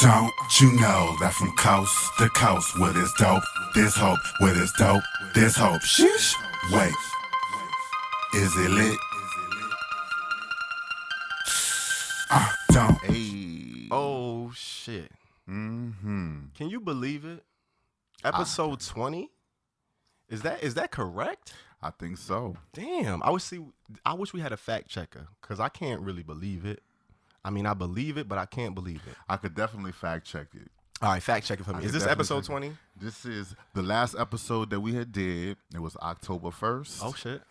Don't you know that from coast to coast, where there's dope, there's hope, where there's dope, there's hope. Sheesh. Wait, is it lit? Don't. Hey. Oh shit. Mm-hmm. Can you believe it? Episode 20? Is that correct? I think so. Damn. I wish we had a fact checker because I can't really believe it. I mean, I believe it, but I can't believe it. I could definitely fact check it. All right, fact check it for me. Is this episode 20? This is the last episode that we had did. It was October 1st. Oh shit.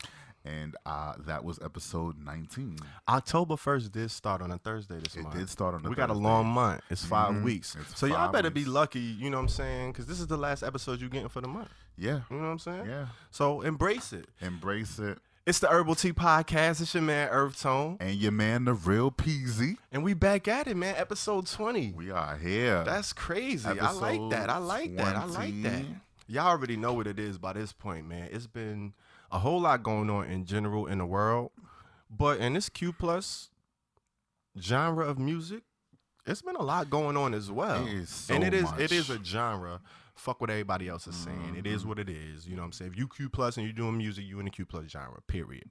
And that was episode 19. October 1st did start on a Thursday this month. It did start on a Thursday. We got a long month. It's 5 weeks. It's so y'all 5 better be weeks. lucky, you know what I'm saying? Because this is the last episode you're getting for the month. Yeah. You know what I'm saying? Yeah. So embrace it. Embrace it. It's the Herbal Tea Podcast. It's your man, EarthTone. And your man, the real Peasy. And we back at it, man. Episode 20. We are here. That's crazy. I Episode like that. I like that. I 20. like that. Y'all already know what it is by this point, man. It's been a whole lot going on in general in the world. But in this Q plus genre of music, it's been a lot going on as well. It is so and it much. is a genre. Fuck what everybody else is saying. It is what it is. You know what I'm saying? If you Q plus and you're doing music, you in the Q plus genre, period.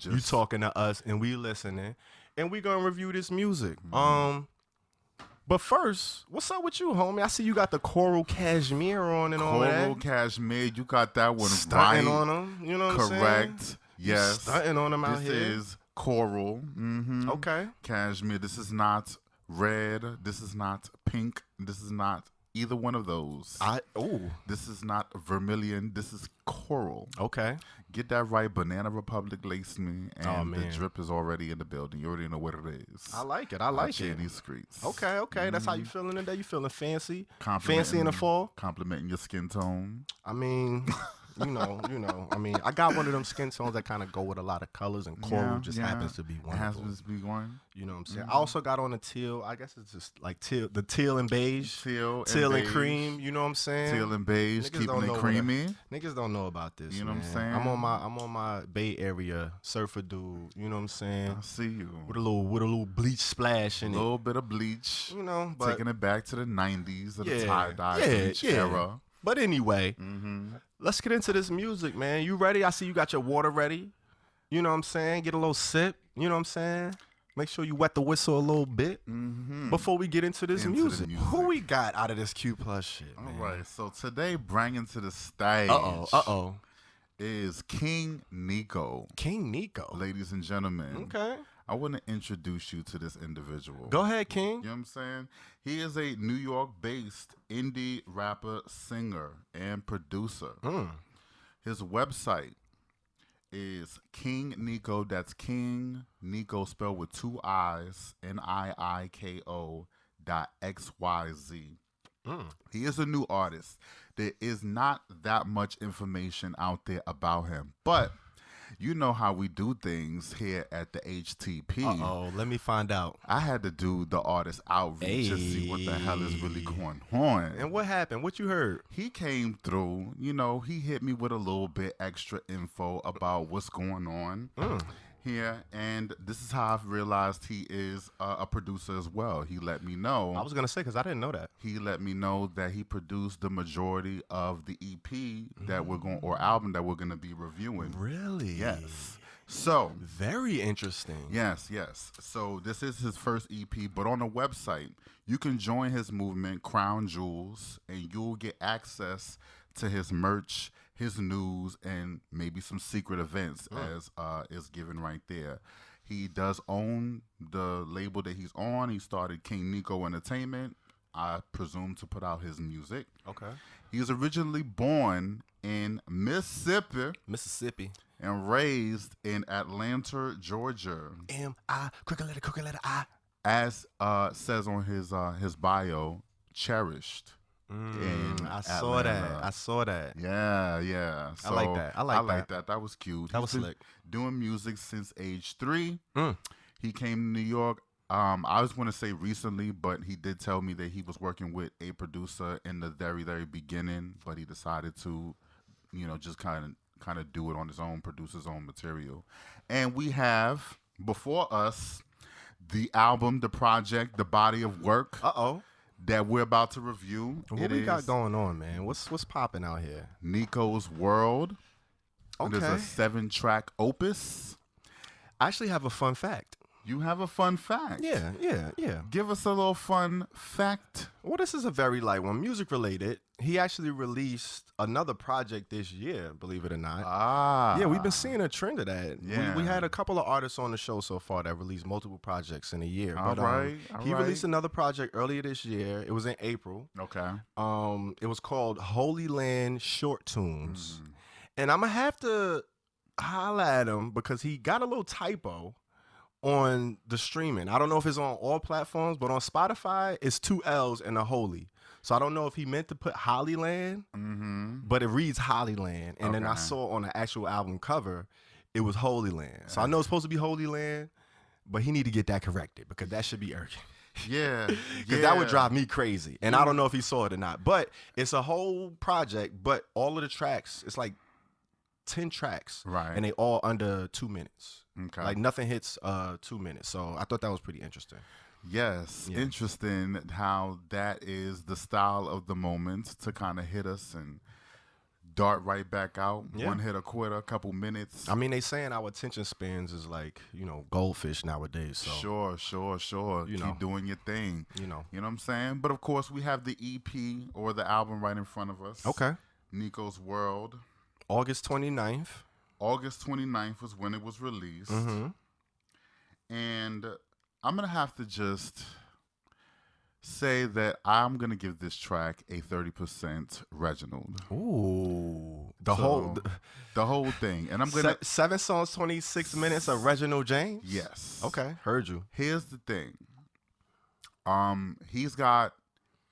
You talking to us and we listening. And we gonna review this music. But first, what's up with you, homie? I see you got the coral cashmere on and all that. Coral cashmere, you got that one Stunting right. on them, you know what I'm saying? Correct. Yes. Stunting on them out This here. is coral. Mm-hmm. Okay. Cashmere. This is not red. This is not pink. This is not either one of those. This is not vermilion. This is coral. Okay. Get that right. Banana Republic laced me, and the man. drip is already in the building. You already know what it is. I like it. I like it. Deez Skreetz. Okay. That's how you feeling today? You feeling fancy? Complimenting- Fancy in the fall? Complimenting your skin tone. I mean, you know. I mean, I got one of them skin tones that kind of go with a lot of colors, and coral just happens to be one of them. Happens to be one. You know what I'm saying? I also got on a teal. I guess it's just like the teal and beige. Teal and beige. cream. You know what I'm saying? Teal and beige, Niggas keeping don't it know creamy. Niggas don't know about this. You know what I'm man. saying? I'm on my Bay Area surfer dude. You know what I'm saying? I see you. With a little bleach splash in A little bit of bleach. You know, but Taking it back to the 90s, of the Yeah, tie-dye yeah, bleach yeah. era. But anyway, Mm-hmm. let's get into this music, man. You ready? I see you got your water ready. You know what I'm saying? Get a little sip. You know what I'm saying? Make sure you wet the whistle a little bit before we get into this music. Who we got out of this Q plus shit, man? All right, so today, bringing to the stage is King Niiko. King Niiko. Ladies and gentlemen, Okay. I want to introduce you to this individual. Go ahead, King. You know what I'm saying? He is a New York-based indie rapper, singer, and producer. His website is King Niiko. That's King Niiko spelled with 2 I's, NIIKO.XYZ. He is a new artist. There is not that much information out there about him, but you know how we do things here at the HTP. Let me find out. I had to do the artist outreach to see what the hell is really going on. And what happened? What you heard? He came through, he hit me with a little bit extra info about what's going on here. And this is how I've realized he is a producer as well. He let me know. I was going to say, because I didn't know that. He let me know that he produced the majority of the EP that we're going, or album that we're going to be reviewing. Really? Yes. So. Very interesting. Yes. So this is his first EP, but on the website, you can join his movement, Crown Jewels, and you'll get access to his merch, his news, and maybe some secret events as is given right there. He does own the label that he's on. He started King Niiko Entertainment, I presume, to put out his music. Okay. He was originally born in Mississippi and raised in Atlanta, Georgia. M-I, crooked letter I. As says on his bio, cherished. I saw that. Yeah. So I like that. I like that. That was cute. That was slick. Doing music since age 3. He came to New York. I just want to say recently, but he did tell me that he was working with a producer in the very, very beginning, but he decided to, just kind of do it on his own, produce his own material. And we have before us the album, the project, the body of work. that we're about to review. What we got going on, man? What's popping out here? Niiko's World. Okay. It is a 7-track opus. I actually have a fun fact. You have a fun fact. Yeah. Give us a little fun fact. Well, this is a very light one, music related. He actually released another project this year, believe it or not. Yeah, we've been seeing a trend of that. Yeah. We had a couple of artists on the show so far that released multiple projects in a year. All right. He released another project earlier this year. It was in April. Okay. It was called Holy Land Short Tunes. And I'm going to have to holla at him because he got a little typo on the streaming. I don't know if it's on all platforms, but on Spotify, it's 2 L's and a Holy. So I don't know if he meant to put Hollyland, but it reads Hollyland. And then I saw on the actual album cover, it was Holy Land. So I know it's supposed to be Holy Land, but he need to get that corrected because that should be urgent. Yeah. Because that would drive me crazy. And I don't know if he saw it or not. But it's a whole project, but all of the tracks, it's like 10 tracks. Right. And they all under 2 minutes. Okay. Like nothing hits 2 minutes. So I thought that was pretty interesting. Yes. Yeah. Interesting how that is the style of the moment to kind of hit us and dart right back out. Yeah. One hit a quitter, a couple minutes. I mean, they saying our attention spans is like, goldfish nowadays. So Sure. Keep doing your thing. You know what I'm saying? But of course, we have the EP or the album right in front of us. Okay. Niiko's World. August 29th. August 29th was when it was released. And I'm going to have to just say that I'm going to give this track a 30% Reginald. Ooh. The whole thing. And I'm going to 7 songs, 26 minutes of Reginald James? Yes. Okay, heard you. Here's the thing. He's got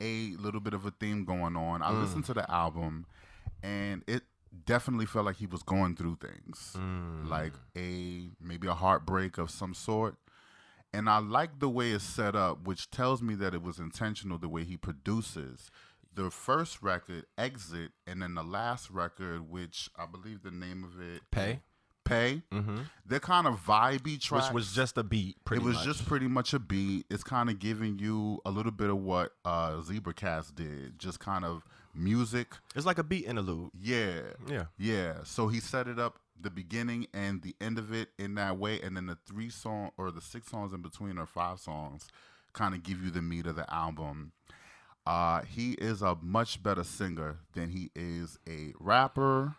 a little bit of a theme going on. I listened to the album and it definitely felt like he was going through things. Like maybe a heartbreak of some sort. And I like the way it's set up, which tells me that it was intentional the way he produces. The first record, Exit, and then the last record, which I believe the name of it... Pay. They're kind of vibey tracks. Which was just a beat, pretty much. Just pretty much a beat. It's kind of giving you a little bit of what ZebraCast did. Just kind of music. It's like a beat interlude. Yeah. So he set it up the beginning and the end of it in that way, and then the 6 songs in between, or 5 songs, kind of give you the meat of the album. He is a much better singer than he is a rapper.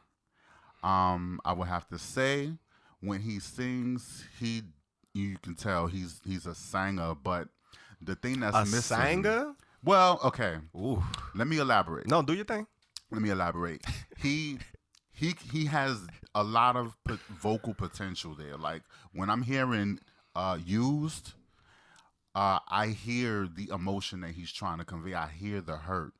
I would have to say, when he sings, you can tell he's a singer, but the thing that's missing... A singer? Well, okay. Ooh. Let me elaborate. No, do your thing. Let me elaborate. He has a lot of vocal potential there. Like when I'm hearing Used, I hear the emotion that he's trying to convey. I hear the hurt.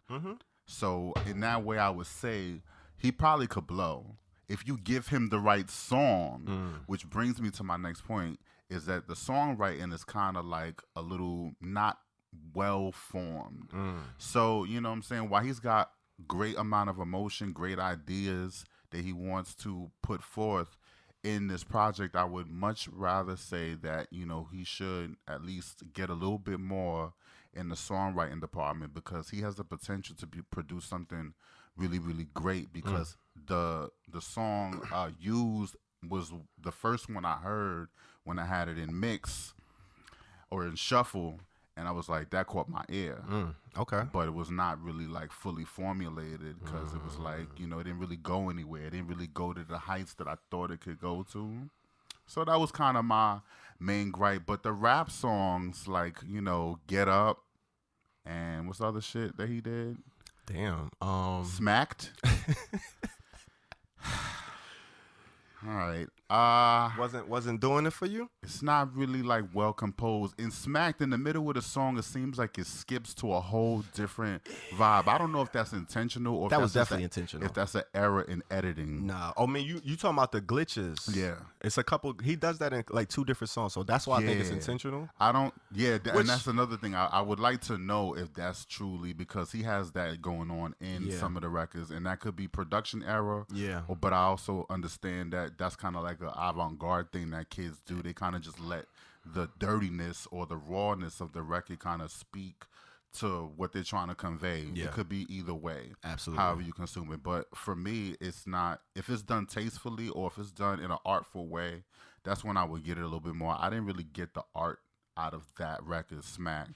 So in that way, I would say he probably could blow if you give him the right song. Which brings me to my next point: is that the songwriting is kind of like a little not well formed. So you know what I'm saying? While he's got great amount of emotion, great ideas that he wants to put forth in this project, I would much rather say that, he should at least get a little bit more in the songwriting department, because he has the potential to produce something really, really great. Because the song Used was the first one I heard when I had it in mix or in shuffle. And I was like, that caught my ear. Okay. But it was not really like fully formulated, because it was like, it didn't really go anywhere. It didn't really go to the heights that I thought it could go to. So that was kind of my main gripe. But the rap songs, like, Get Up, and what's the other shit that he did? Damn. Smacked. All right. Wasn't doing it for you? It's not really like well composed. In Smacked, in the middle of the song, it seems like it skips to a whole different vibe. I don't know if that's intentional or that if was that's definitely intentional. If that's an error in editing. Nah. I mean, you talking about the glitches? Yeah. It's a couple. He does that in like 2 different songs, so that's why I think it's intentional. I don't. Yeah, and that's another thing. I would like to know if that's truly, because he has that going on in some of the records, and that could be production error. Yeah. But I also understand that that's kind of like an avant-garde thing that kids do. They kind of just let the dirtiness or the rawness of the record kind of speak to what they're trying to convey. Yeah. It could be either way. Absolutely. However you consume it. But for me, it's not, if it's done tastefully or if it's done in an artful way, that's when I would get it a little bit more. I didn't really get the art out of that record, Smack.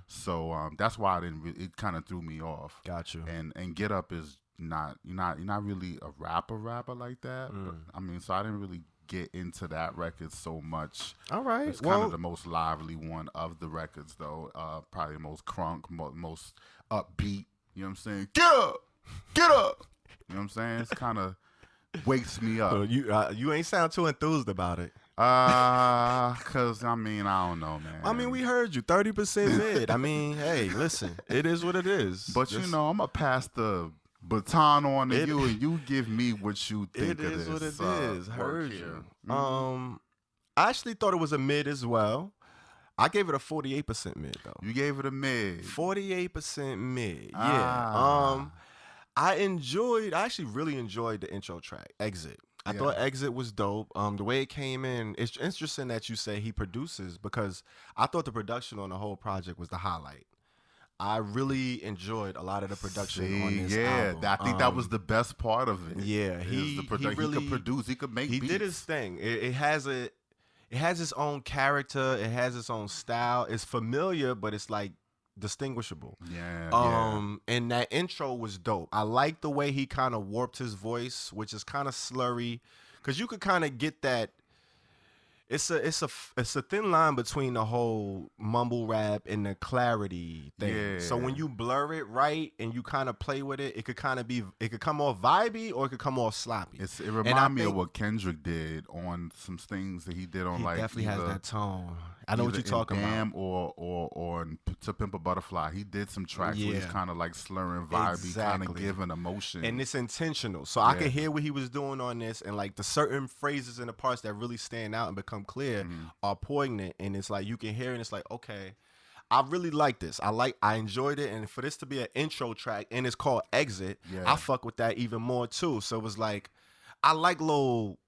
So that's why I didn't really, it kind of threw me off. Got you. And Get Up is not, you're not really a rapper like that. But, I mean, so I didn't really get into that record so much. All right. It's kind of the most lively one of the records, though. Probably the most crunk, most upbeat. You know what I'm saying? Get up! Get up! You know what I'm saying? It's kind of wakes me up. So you ain't sound too enthused about it. Cause I mean, I don't know, man. I mean, we heard you 30% mid. I mean, hey, listen, it is what it is. But you know, I'm gonna pass the baton on to you, and you give me what you think it is of what this. it is. Heard you. Mm-hmm. I actually thought it was a mid as well. I gave it a 48% mid though. You gave it a mid. 48% mid. Yeah. Ah. I actually really enjoyed the intro track, Exit. I thought Exit was dope. The way it came in, it's interesting that you say he produces because I thought the production on the whole project was the highlight. I really enjoyed a lot of the production on this album. I think that was the best part of it. Yeah, he could produce, he could make beats. He did his thing. It has its own character. It has its own style. It's familiar, but it's like distinguishable. And that intro was dope. I like the way he kind of warped his voice, which is kind of slurry, because you could kind of get that. It's a thin line between the whole mumble rap and the clarity thing. Yeah. So when you blur it right and you kind of play with it, it could come off vibey or it could come off sloppy. It reminds me of what Kendrick did on some things that he did on, he like, definitely has that tone. I know what you're talking about. Or in To Pimp a Butterfly. He did some tracks where he's kind of like slurring vibey, kind of giving emotion. And it's intentional. So I could hear what he was doing on this, and like the certain phrases and the parts that really stand out and become clear are poignant, and it's like you can hear it and it's like, okay, I really like this. I enjoyed it, and for this to be an intro track and it's called Exit, I fuck with that even more too. So it was like, I like little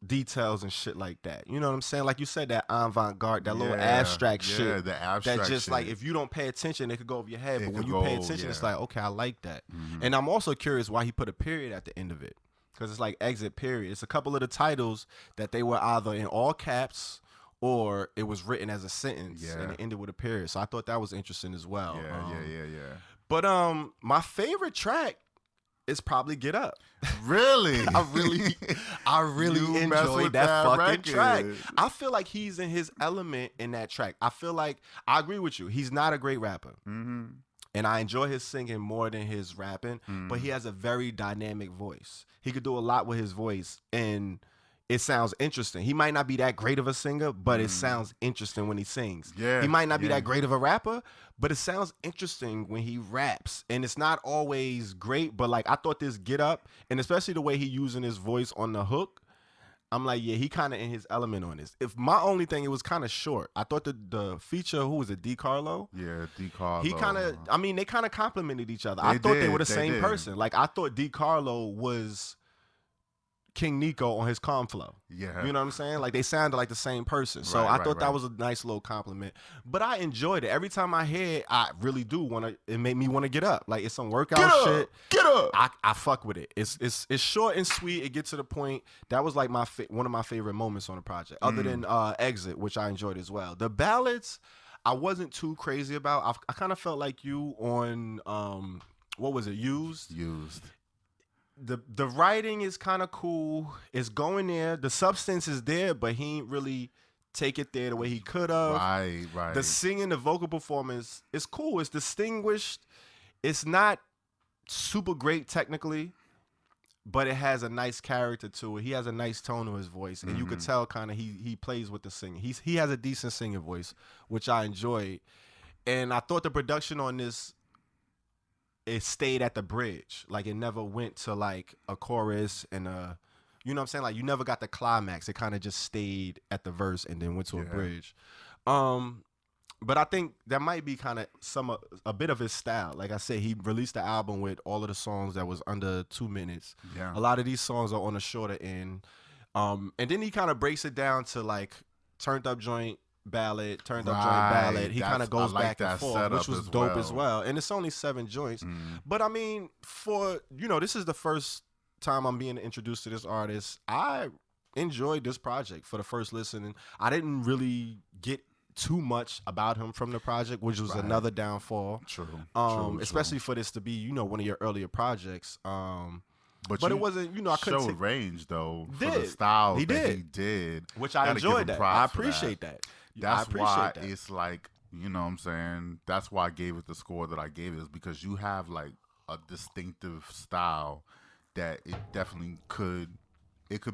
details and shit like that. You know what I'm saying? Like you said, that avant-garde, that little abstract shit. The abstract that just shit. like, if you don't pay attention, it could go over your head. But when you pay attention, it's like, okay, I like that. And I'm also curious why he put a period at the end of it. Because it's like Exit period. It's a couple of the titles that they were either in all caps or it was written as a sentence and it ended with a period. So I thought that was interesting as well. Yeah. But my favorite track is probably Get Up. Really? I really enjoyed that fucking record. track. I feel like he's in his element in that track. I feel like, I agree with you. He's not a great rapper. And I enjoy his singing more than his rapping, but he has a very dynamic voice. He could do a lot with his voice, and it sounds interesting. He might not be that great of a singer, but it sounds interesting when he sings. Yeah, he might not be that great of a rapper, but it sounds interesting when he raps. And it's not always great, but like I thought this Get Up, and especially the way he using his voice on the hook, I'm like, yeah, he kind of in his element on this. If my only thing, it was kind of short. I thought the feature, who was it, D. Carlo? Yeah, D. Carlo. He kind of, I mean, they kind of complimented each other. I thought they were the same person. Like, I thought D. Carlo was King Niiko on his calm flow. Yeah. You know what I'm saying? Like, they sounded like the same person. So I thought that was a nice little compliment. But I enjoyed it. Every time I hear it, I really do want to, it made me want to get up. Like, it's some workout shit. Get up! I fuck with it. It's short and sweet. It gets to the point. That was like one of my favorite moments on the project, other than Exit, which I enjoyed as well. The ballads, I wasn't too crazy about. I kind of felt like you on, what was it, Used? The writing is kind of cool. It's going there. The substance is there, but he ain't really take it there the way he could have. Right. The singing, the vocal performance is cool. It's distinguished. It's not super great technically, but it has a nice character to it. He has a nice tone to his voice, and you could tell kind of he plays with the singing. He has a decent singing voice, which I enjoyed. And I thought the production on this, it stayed at the bridge. Like, it never went to like a chorus and you know what I'm saying? Like, you never got the climax. It kind of just stayed at the verse and then went to a bridge. But I think that might be kind of a bit of his style. Like I said, he released the album with all of the songs that was under 2 minutes. Yeah. A lot of these songs are on the shorter end. And then he kind of breaks it down to like turned up joint, ballad, turned up joint ballad. He kind of goes like back and forth, which was dope as well. And it's only 7 joints. But I mean, for, this is the first time I'm being introduced to this artist. I enjoyed this project for the first listen. I didn't really get too much about him from the project, which was another downfall. True. Especially for this to be, one of your earlier projects. But it wasn't, I couldn't showed range though for did. the style he that he did, which I enjoyed that. I appreciate that. That's why it's like, you know what I'm saying? That's why I gave it the score that I gave it, is because you have like a distinctive style that it definitely could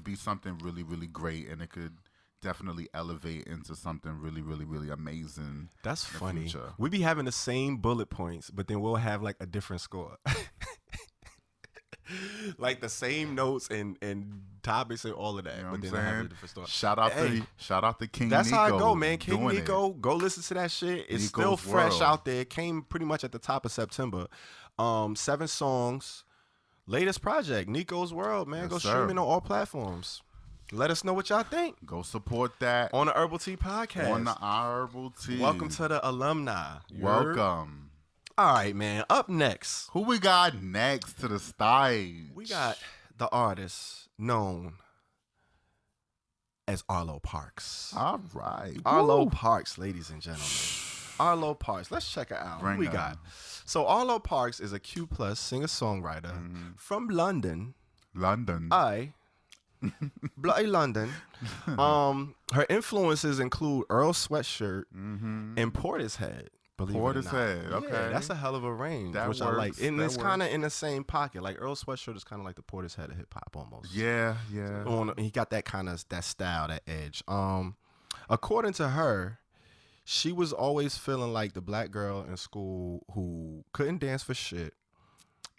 be something really, really great, and it could definitely elevate into something really, really, really amazing. That's funny. We be having the same bullet points, but then we'll have like a different score. Like the same notes and topics and all of that, but then I have a different story. Shout out to King Niiko. That's how I go, man. King Niiko, go listen to that shit. It's still fresh out there. It came pretty much at the top of September. 7 songs. Latest project, Niiko's World, man. Go streaming on all platforms. Let us know what y'all think. Go support that on the Herbal Tea Podcast. On the Herbal Tea. Welcome to the alumni. Welcome. All right, man. Up next. Who we got next to the stage? We got the artist known as Arlo Parks. All right. Arlo Parks, ladies and gentlemen. Arlo Parks. Let's check it out. Who we got? So Arlo Parks is a Q+ singer-songwriter from London. Bloody London. Her influences include Earl Sweatshirt and Portishead. Portishead, okay. Yeah, that's a hell of a range, which I like. And it's kind of in the same pocket. Like Earl Sweatshirt is kind of like the Portishead of hip hop almost. Yeah. He got that kind of that style, that edge. According to her, she was always feeling like the black girl in school who couldn't dance for shit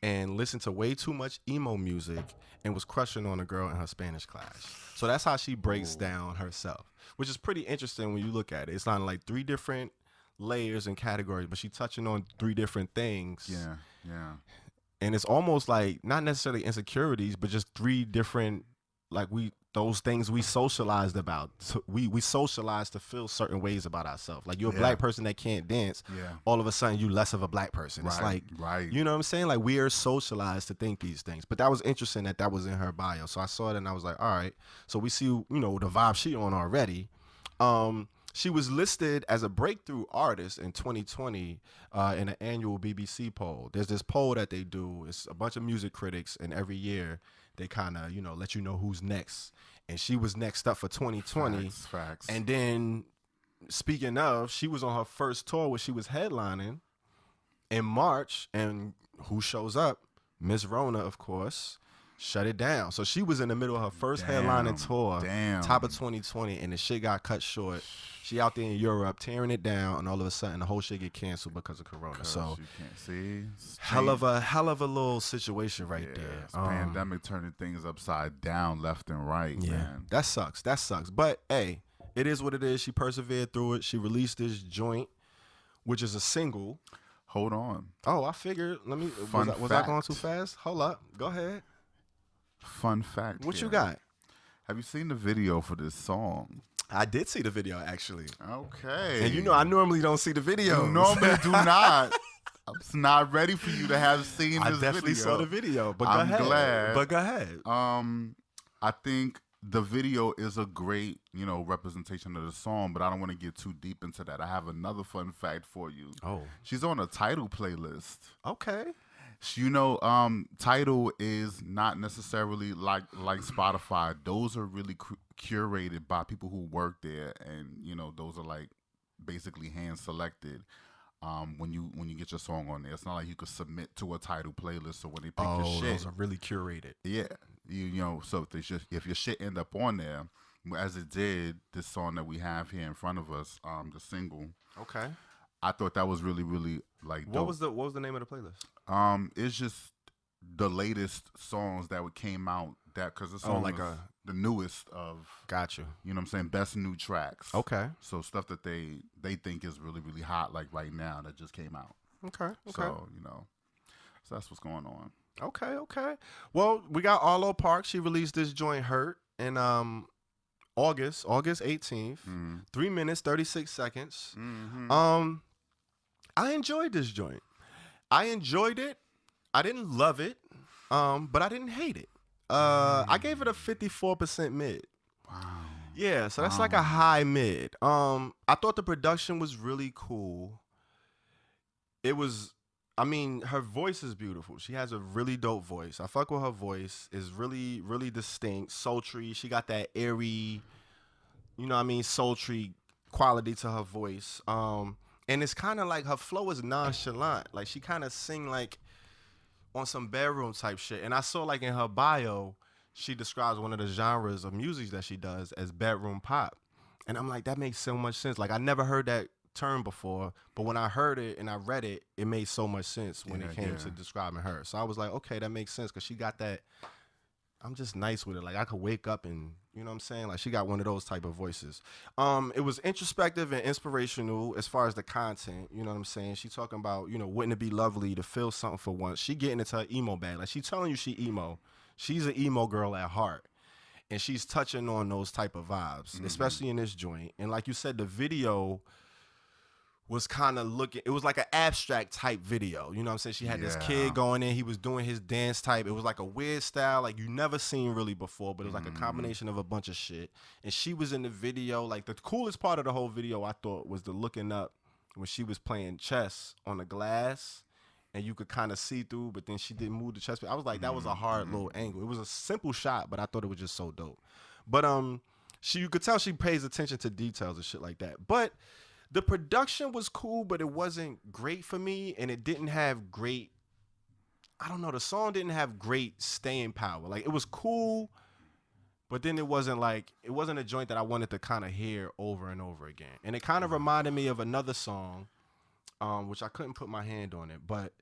and listened to way too much emo music and was crushing on a girl in her Spanish class. So that's how she breaks down herself, which is pretty interesting when you look at it. It's not like 3 different layers and categories, but she touching on 3 different things. Yeah. And it's almost like not necessarily insecurities, but just 3 different, like those things we socialized about. So we socialized to feel certain ways about ourselves. Like you're a black person that can't dance. Yeah. All of a sudden you less of a black person. It's like, you know what I'm saying? Like we are socialized to think these things. But that was interesting that was in her bio. So I saw it and I was like, all right. So we see, the vibe she on already. She was listed as a breakthrough artist in 2020 in an annual BBC poll. There's this poll that they do. It's a bunch of music critics, and every year they kind of, let you know who's next. And she was next up for 2020. Facts. And then, speaking of, she was on her first tour where she was headlining in March. And who shows up? Miss Rona, of course. Shut it down. So she was in the middle of her first headlining tour, top of 2020, and the shit got cut short. She out there in Europe tearing it down, and all of a sudden the whole shit get canceled because of Corona. So you can't see. Hell of a little situation right there. Pandemic turning things upside down left and right. Yeah, man. That sucks. But hey, it is what it is. She persevered through it. She released this joint, which is a single. Hold on. Oh, I figured. Let me. Was I going too fast? Hold up. Go ahead. Fun fact. What you got? Have you seen the video for this song? I did see the video, actually. Okay. And I normally don't see the video. You normally do not. I'm not ready for you to have seen this video. I definitely saw the video, but I'm glad. But go ahead. I think the video is a great, representation of the song, but I don't want to get too deep into that. I have another fun fact for you. Oh. She's on a Tidal playlist. Okay. Tidal is not necessarily like Spotify. Those are really curated by people who work there, and those are like basically hand selected. When you get your song on there, it's not like you could submit to a Tidal playlist. So when they pick your shit, those are really curated. Yeah, so if your shit end up on there, as it did this song that we have here in front of us, the single. Okay. I thought that was really, really dope. What was the name of the playlist? It's just the latest songs that came out because the song is the newest of. Got you. You know what I'm saying? Best new tracks. Okay. So stuff that they think is really, really hot, like right now, that just came out. Okay. So so that's what's going on. Okay. Well, we got Arlo Parks. She released this joint, Hurt, and August 18th, 3 minutes, 36 seconds. I enjoyed this joint. I enjoyed it. I didn't love it, but I didn't hate it. I gave it a 54% mid. Wow. Yeah, so that's like a high mid. I thought the production was really cool. It was, I mean, her voice is beautiful. She has a really dope voice. I fuck with her voice. It's really, really distinct, sultry. She got that airy, you know what I mean, sultry quality to her voice. And it's kind of like her flow is nonchalant. Like she kind of sing like on some bedroom type shit. And I saw like in her bio, she describes one of the genres of music that she does as bedroom pop. And I'm like, that makes so much sense. Like I never heard that term before, but when I heard it and I read it, it made so much sense when it came to describing her. So I was like, okay, that makes sense because she got that. I'm just nice with it. Like I could wake up and, you know what I'm saying? Like she got one of those type of voices. It was introspective and inspirational as far as the content, you know what I'm saying? She talking about, you know, wouldn't it be lovely to feel something for once? She getting into her emo bag. Like she telling you she emo. She's an emo girl at heart. And she's touching on those type of vibes, especially in this joint. And like you said, the video was kind of looking, it was like an abstract type video. You know what I'm saying? She had this kid going in, he was doing his dance type. It was like a weird style, like you never seen really before, but it was like a combination of a bunch of shit. And she was in the video, like the coolest part of the whole video I thought was the looking up when she was playing chess on the glass and you could kind of see through, but then she didn't move the chess. I was like, that was a hard little angle. It was a simple shot, but I thought it was just so dope. But you could tell she pays attention to details and shit like that. But the production was cool, but it wasn't great for me, and it didn't have great, I don't know, the song didn't have great staying power. Like, it was cool, but then it wasn't a joint that I wanted to kind of hear over and over again. And it kind of reminded me of another song, which I couldn't put my hand on it, but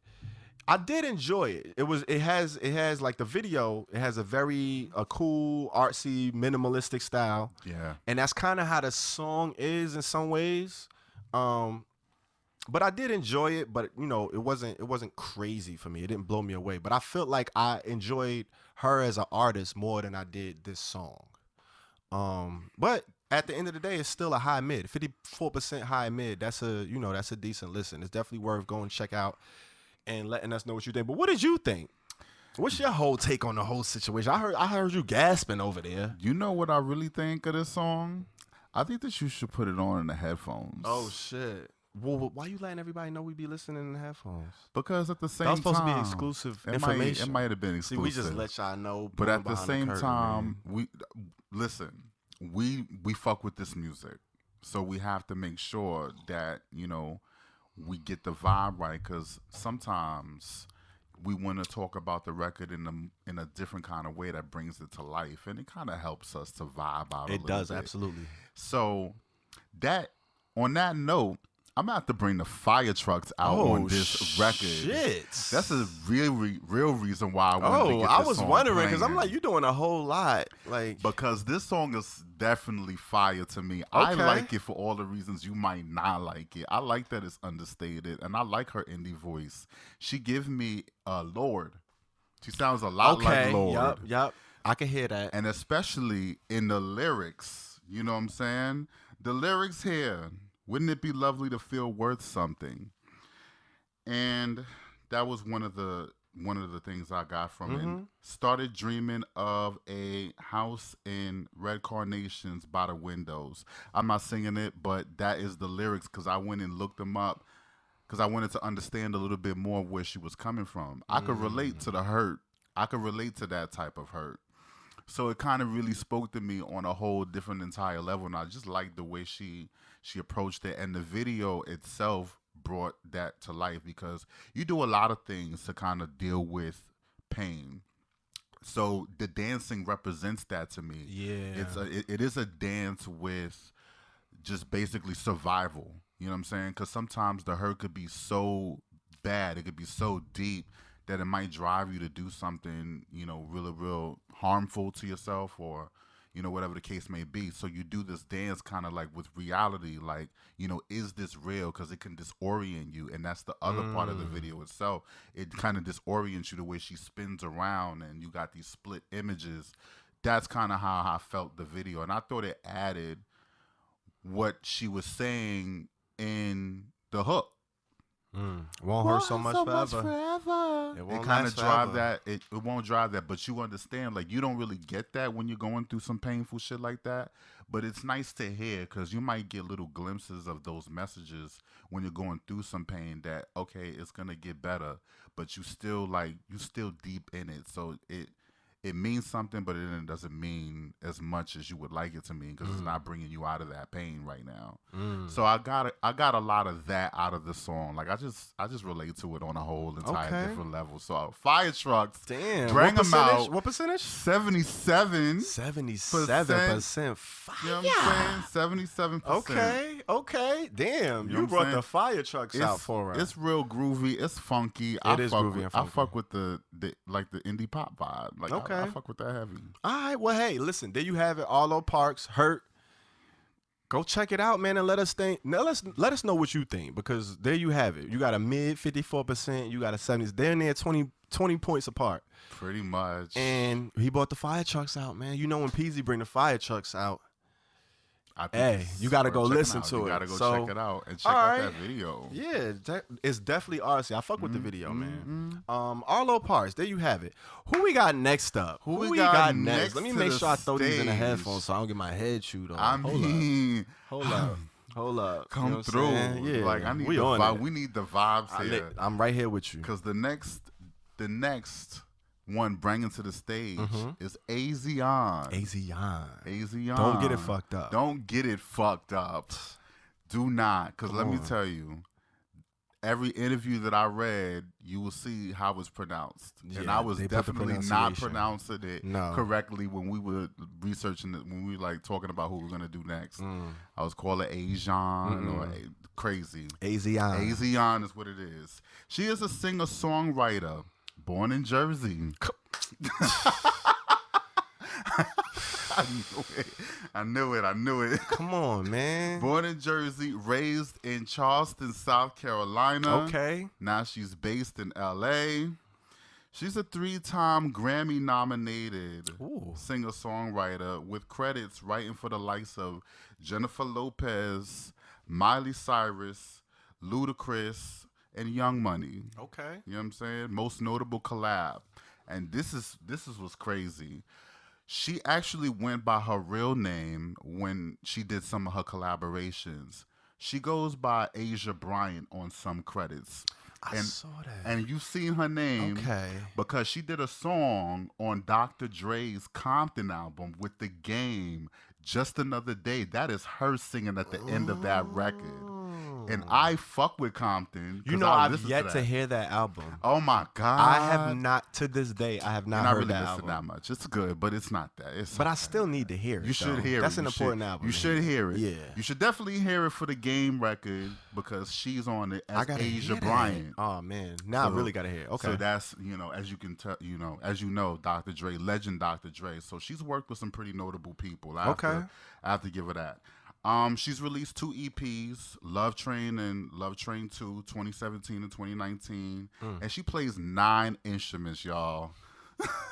I did enjoy it. It has like the video, it has a cool, artsy, minimalistic style. Yeah. And that's kind of how the song is in some ways. But I did enjoy it, but you know, it wasn't crazy for me. It didn't blow me away. But I felt like I enjoyed her as an artist more than I did this song. But at the end of the day, it's still a high mid. 54% high mid. That's a decent listen. It's definitely worth going to check out and letting us know what you think. But what did you think? What's your whole take on the whole situation? I heard you gasping over there. You know what I really think of this song? I think that you should put it on in the headphones. Oh, shit. Well, why you letting everybody know we be listening in the headphones? Because at the same time, that was supposed to be exclusive information. It might have been exclusive. See, we just let y'all know. But at the same time, we fuck with this music. So we have to make sure that, you know, we get the vibe right, because sometimes we want to talk about the record in a different kind of way that brings it to life, and it kind of helps us to vibe out a little bit. It does, absolutely. So on that note, I'm gonna have to bring the fire trucks out on this record. Shit, that's a real reason why I wanted to get this I was song wondering because playing. I'm like, you're doing a whole lot, like because this song is definitely fire to me. Okay. I like it for all the reasons you might not like it. I like that it's understated, and I like her indie voice. She gives me Lord. She sounds a lot like Lord. Yep. I can hear that, and especially in the lyrics. You know what I'm saying? The lyrics here. Wouldn't it be lovely to feel worth something? And that was one of the things I got from it. Started dreaming of a house in red carnations by the windows. I'm not singing it, but that is the lyrics because I went and looked them up because I wanted to understand a little bit more where she was coming from. I could relate to the hurt. I could relate to that type of hurt. So it kind of really spoke to me on a whole different entire level, and I just liked the way she approached it, and the video itself brought that to life because you do a lot of things to kind of deal with pain. So the dancing represents that to me. Yeah, it is a dance with just basically survival. You know what I'm saying? Because sometimes the hurt could be so bad, it could be so deep that it might drive you to do something, you know, real harmful to yourself or, you know, whatever the case may be. So you do this dance kind of like with reality, like, you know, is this real? Because it can disorient you. And that's the other part of the video itself. It kind of disorients you the way she spins around and you got these split images. that's kind of how I felt the video, and I thought it added what she was saying in the hook. Won't hurt so much forever. It kind of drive that. It won't drive that, but you understand, like, you don't really get that when you're going through some painful shit like that. But it's nice to hear because you might get little glimpses of those messages when you're going through some pain that, okay, it's gonna get better, but you still deep in it. So it means something, but it doesn't mean as much as you would like it to mean because it's not bringing you out of that pain right now. So I got a lot of that out of the song. Like I just relate to it on a whole entire different level. So fire trucks, damn, bring them out. What percentage? 77%. 77% fire. You know what I'm saying? 77%. Okay. Damn, you brought the fire trucks out for us. It's real groovy. It's funky. It is groovy and funky. I fuck with the indie pop vibe. Like I fuck with that heavy. All right. Well, hey, listen. There you have it. Arlo Parks, Hurt. Go check it out, man, and let us think. Now, let us know what you think because there you have it. You got a mid 54%. You got a 70s. They're in there 20 points apart. Pretty much. And he brought the fire trucks out, man. You know when Peasy bring the fire trucks out. Hey, you got to go listen to it. You got to go check it out and check out that video. Yeah, it's definitely artsy. I fuck with the video, man. Arlo Parks, there you have it. Who we got next up? Who we got next? Let me make sure I throw these in the headphones so I don't get my head chewed on. Hold up. Come through. Yeah, like I need the vibe. We need the vibes here. I'm right here with you. Because the next one bringing to the stage is Asiahn. Asiahn. Don't get it fucked up. Don't get it fucked up. Do not. Because let me tell you, every interview that I read, you will see how it's pronounced. Yeah, and I was definitely not pronouncing it correctly when we were researching it, when we were like talking about who we're going to do next. I was calling Asiahn or crazy. Asiahn. Asiahn is what it is. She is a singer-songwriter. Born in Jersey. I knew it. Come on, man. Born in Jersey, raised in Charleston, South Carolina. Okay. Now she's based in L.A. She's a 3-time Grammy-nominated singer-songwriter with credits writing for the likes of Jennifer Lopez, Miley Cyrus, Ludacris, and Young Money. Okay. You know what I'm saying? Most notable collab. And this is what's crazy. She actually went by her real name when she did some of her collaborations. She goes by Asia Bryant on some credits. I saw that. And you've seen her name because she did a song on Dr. Dre's Compton album with The Game, Just Another Day. That is her singing at the end of that record. And I fuck with Compton. You know, I've yet to hear that album. Oh my God. I have not, to this day, I have not heard really that album. That much. It's good, but it's not that. But I still need to hear it. You should hear it. That's an important album. You should hear it. Yeah. You should definitely hear it for the Game record because she's on it as Asia Bryant. Oh man. Now I really gotta hear it. Okay. So that's, as you can tell, as you know, Dr. Dre, legend Dr. Dre. So she's worked with some pretty notable people. I have to give her that. She's released 2 EPs, Love Train and Love Train 2, 2017 and 2019. And she plays 9 instruments, y'all.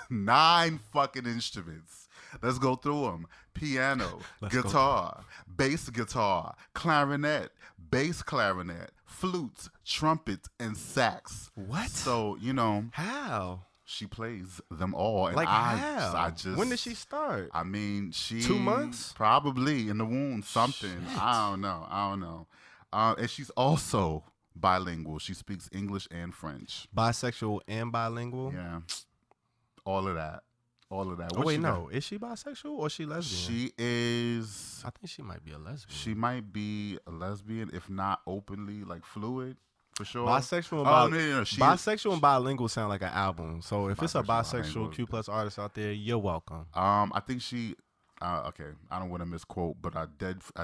9 fucking instruments. Let's go through them. Piano, guitar, bass guitar, clarinet, bass clarinet, flutes, trumpet, and sax. What? So, How? She plays them all. And like how? I just. When did she start? I mean, 2 months? Probably in the womb, something. Shit. I don't know. And she's also bilingual. She speaks English and French. Bisexual and bilingual? Yeah. All of that. Oh, wait, no. Is she bisexual or is she lesbian? She is. I think she might be a lesbian. She might be a lesbian, if not openly, like fluid. For sure. Bisexual and bilingual sound like an album. So if it's a bisexual Q+ artist out there, you're welcome. I think she okay, I don't want to misquote, but I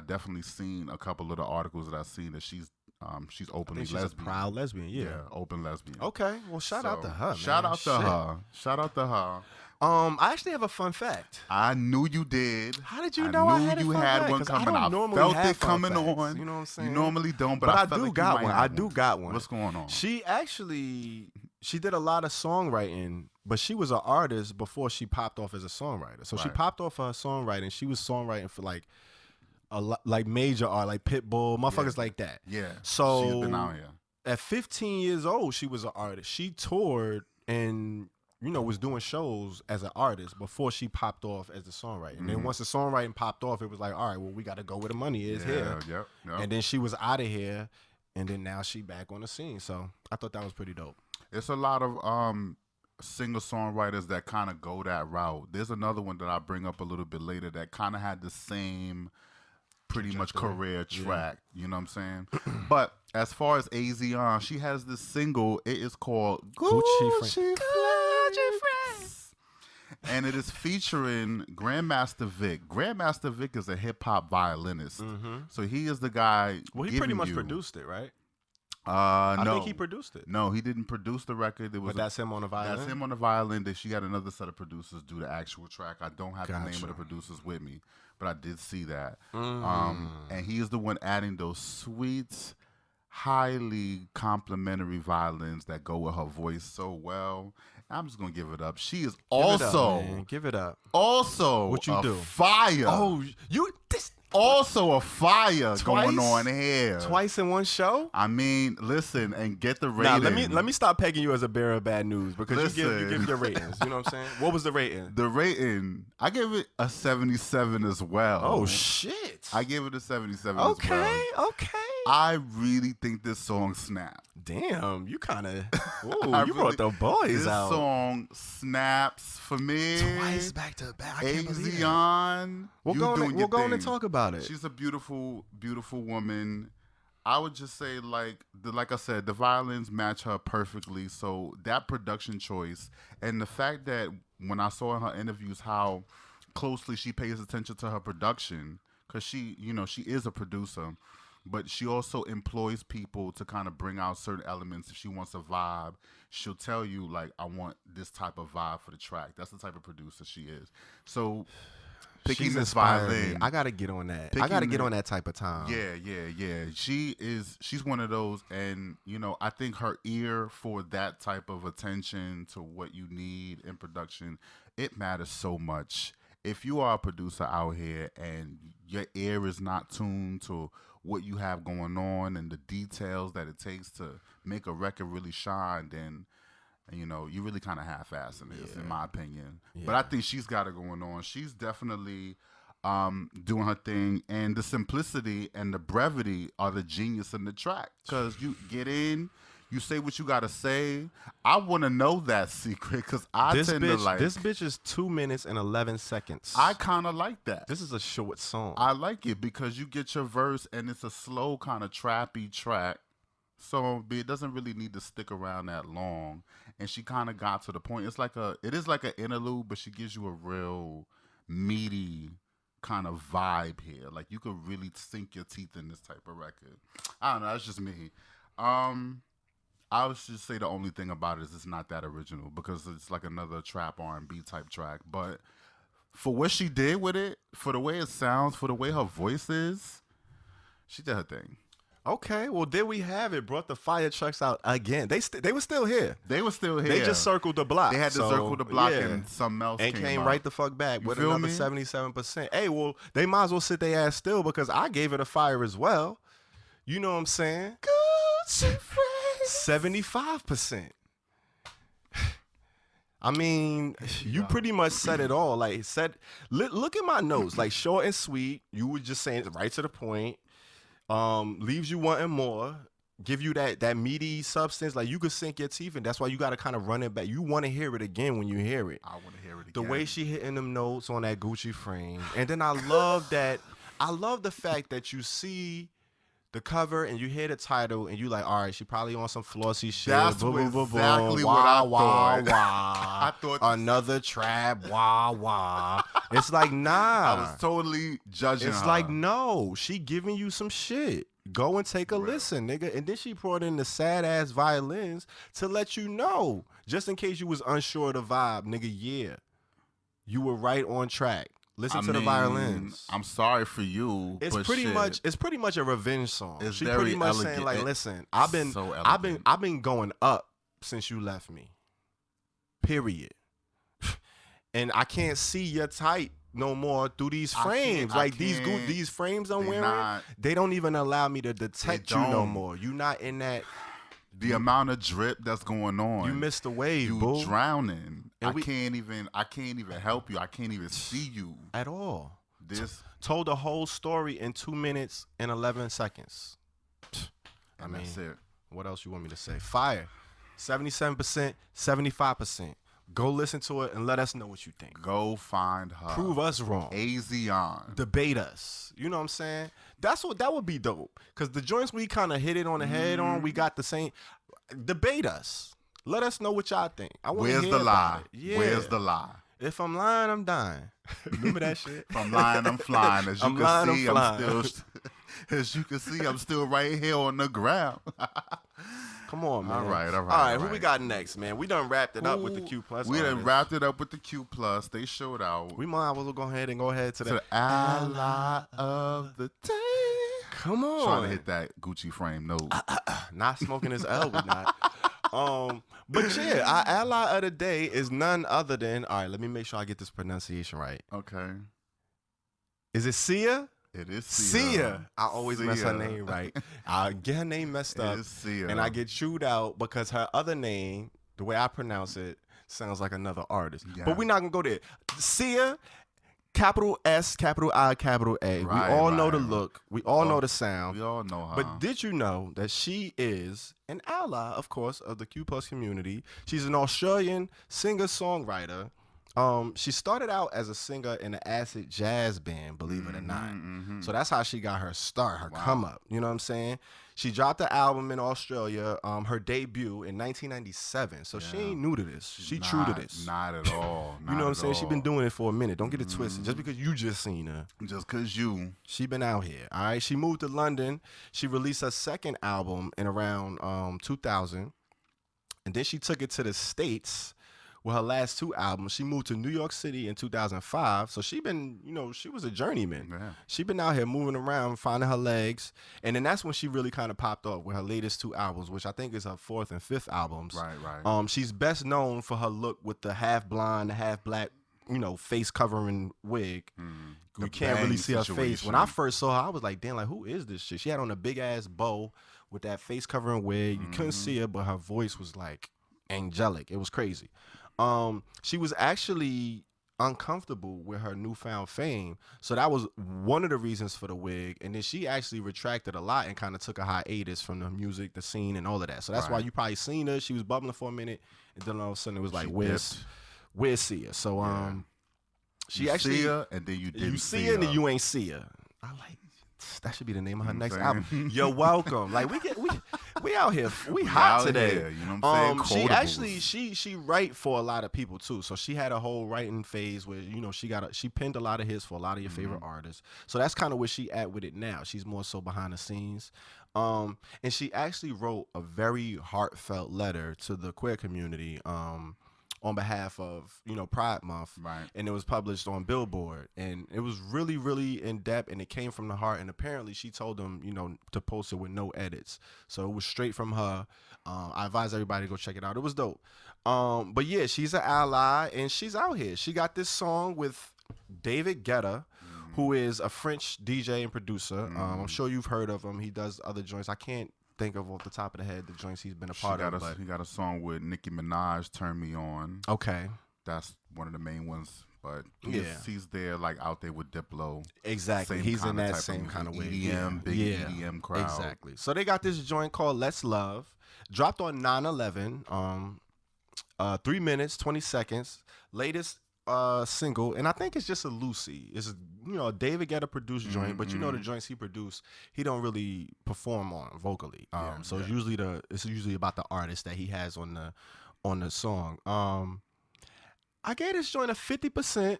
definitely seen a couple of the articles that I've seen that she's openly lesbian. She's a proud lesbian, yeah. Open lesbian. Okay. Well, shout out to her, man. Shout out to her. I actually have a fun fact. I knew you did. How did you know I had you had one coming? I felt it coming on. You know what I'm saying? You normally don't, but I do got one. I do got one. What's going on? She actually she did a lot of songwriting, but she was an artist before she popped off as a songwriter. So she popped off her songwriting. She was songwriting for like major art, like Pitbull, motherfuckers like that. Yeah. So she's been out here. At 15 years old, she was an artist. She toured and was doing shows as an artist before she popped off as a songwriter. And then once the songwriting popped off, it was like, all right, well, we got to go where the money is here. Yep. And then she was out of here, and then now she back on the scene. So I thought that was pretty dope. It's a lot of singer-songwriters that kind of go that route. There's another one that I'll bring up a little bit later that kind of had the same pretty much career track. You know what I'm saying? But as far as Asiahn, she has this single. It is called Gucci Friends. And it is featuring Grandmaster Vic. Grandmaster Vic is a hip-hop violinist. So he is the guy. Well, he pretty much produced it, right? No. I think he produced it. No, he didn't produce the record. But that's him on the violin? That's him on the violin. That she got another set of producers do the actual track. I don't have the name of the producers with me, but I did see that. And he is the one adding those sweet, highly complimentary violins that go with her voice so well. I'm just gonna give it up. She is give it up. Also, what you do? Fire. Oh, Also a fire going on here. Twice in one show? I mean, listen and get the rating. Now, let me stop pegging you as a bearer of bad news because you give your ratings. You know what I'm saying? What was the rating? The rating, I gave it a 77 as well. Oh, shit. I gave it a 77 as well. Okay. I really think this song snapped. Damn, you kind of, you brought the boys out. This song snaps for me. Twice back to back. Asiahn, we'll go on and talk about it. She's a beautiful, beautiful woman. I would just say, like I said, the violins match her perfectly. So that production choice and the fact that when I saw in her interviews how closely she pays attention to her production, because she is a producer. But she also employs people to kind of bring out certain elements. If she wants a vibe, she'll tell you, like, I want this type of vibe for the track. That's the type of producer she is. So picking this violin, I got to get on that. I got to get on that type of time. Yeah. She's one of those. And, I think her ear for that type of attention to what you need in production, it matters so much. If you are a producer out here and your ear is not tuned to what you have going on and the details that it takes to make a record really shine, then you really kind of half-assing this, in my opinion. Yeah. But I think she's got it going on. She's definitely doing her thing, and the simplicity and the brevity are the genius in the track, because you get in, you say what you gotta say. I want to know that secret because this bitch is 2 minutes and 11 seconds. I kind of like that. This is a short song. I like it because you get your verse and it's a slow kind of trappy track, so it doesn't really need to stick around that long. And she kind of got to the point. It is like an interlude, but she gives you a real meaty kind of vibe here. Like you could really sink your teeth in this type of record. I don't know. That's just me. I would just say the only thing about it is it's not that original because it's like another trap R&B type track. But for what she did with it, for the way it sounds, for the way her voice is, she did her thing. Okay, well, there we have it. Brought the fire trucks out again. They were still here. They were still here. They just circled the block. They had to circle the block and something else came right the fuck back with another 77%. Hey, well, they might as well sit their ass still because I gave it a fire as well. You know what I'm saying? Gucci Friends. 75%. I mean, you pretty much said it all. Like, look at my notes. Like, short and sweet. You were just saying right to the point. Leaves you wanting more. Give you that meaty substance. Like, you could sink your teeth in. That's why you got to kind of run it back. You want to hear it again when you hear it. I want to hear it again. The way she hitting them notes on that Gucci frame. And then I love that. I love the fact that you see the cover and you hear the title and you like, all right, she probably on some flossy shit. That's exactly what I thought. I thought another trap. Wah. It's like, nah. I was totally judging her. It's like, no, she giving you some shit. Go and take a listen, nigga. And then she brought in the sad ass violins to let you know, just in case you was unsure of the vibe, nigga. Yeah, you were right on track. Listen to the violins. I'm sorry for you. It's pretty much a revenge song. It's she very pretty much elegant. saying like, listen, I've been going up since you left me. Period. And I can't see your type no more through these frames. These frames I'm wearing, they don't even allow me to detect you no more. You not in that. The amount of drip that's going on. You missed the wave, you boo. Drowning. I can't even help you. I can't even see you. At all. Told the whole story in 2 minutes and 11 seconds. And that's it. What else you want me to say? Fire. 77%, 75%. Go listen to it and let us know what you think. Go find her. Prove us wrong. Asiahn. Debate us. You know what I'm saying? That would be dope. Because the joints we kind of hit it on the head on, we got the same. Debate us. Let us know what y'all think. Where's the lie? Yeah. Where's the lie? If I'm lying, I'm dying. Remember that shit? If I'm lying, I'm flying. As you can see, I'm still right here on the ground. Come on, man. All right. All right, who we got next, man? We done wrapped it up with the Q+. We done wrapped it up with the Q+. They showed out. We might as well go ahead to the ally of the day. Come on. Trying to hit that Gucci frame note. Not smoking his L, we not. But yeah, our ally of the day is none other than, all right, let me make sure I get this pronunciation right. Okay. Is it Sia? It is Sia. I always mess her name right. I get her name messed up. It is Sia. And I get chewed out because her other name, the way I pronounce it, sounds like another artist. Yeah. But we're not going to go there. Sia, capital S, capital I, capital A. Right, we all know the look. We all know the sound. We all know her. But did you know that she is an ally, of course, of the Q+ community? She's an Australian singer-songwriter. She started out as a singer in an acid jazz band, believe it or not. Mm-hmm. So that's how she got her start, her come up. You know what I'm saying? She dropped the album in Australia, her debut in 1997. So she ain't new to this. She true to this. Not at all. You know what I'm saying? She been doing it for a minute. Don't get it twisted. Just because you just seen her. Just because you. She been out here. All right. She moved to London. She released her second album in around 2000. And then she took it to the States. With her last two albums, she moved to New York City in 2005. So she been, she was a journeyman. Yeah. She been out here moving around, finding her legs. And then that's when she really kind of popped off with her latest two albums, which I think is her fourth and fifth albums. Right. She's best known for her look with the half blonde, half black, face covering wig. You can't really see her face. When I first saw her, I was like, damn, like, who is this shit? She had on a big ass bow with that face covering wig. You couldn't see her, but her voice was like angelic. It was crazy. She was actually uncomfortable with her newfound fame. So that was one of the reasons for the wig. And then she actually retracted a lot and kind of took a hiatus from the music, the scene, and all of that. So that's why you probably seen her. She was bubbling for a minute. And then all of a sudden it was like, where's Sia? So she actually see her, and then you didn't see her, and then you ain't see her. I like that should be the name of her next album. You're welcome. Like we out here, we hot today. Here, you know what I'm saying? She actually she write for a lot of people too. So she had a whole writing phase where she penned a lot of hits for a lot of your favorite artists. So that's kind of where she at with it now. She's more so behind the scenes. And she actually wrote a very heartfelt letter to the queer community. On behalf of, Pride Month. Right. And it was published on Billboard. And it was really, really in depth, and it came from the heart. And apparently she told them, to post it with no edits. So it was straight from her. I advise everybody to go check it out. It was dope. But yeah, she's an ally, and she's out here. She got this song with David Guetta, who is a French DJ and producer. I'm sure you've heard of him. He does other joints. I can't think of off the top of the head the joints he's been a part of. He got a song with Nicki Minaj, Turn Me On. Okay. That's one of the main ones. But he's there, like, out there with Diplo. Exactly. He's in that same kind of way. EDM, big EDM crowd. Exactly. So they got this joint called Let's Love. Dropped on 9/11. 3 minutes, 20 seconds. Latest single, and I think it's just a Lucy. It's a David Guetta produced joint, but the joints he produced, he don't really perform on vocally. So it's usually about the artist that he has on the song. I gave this joint a 50%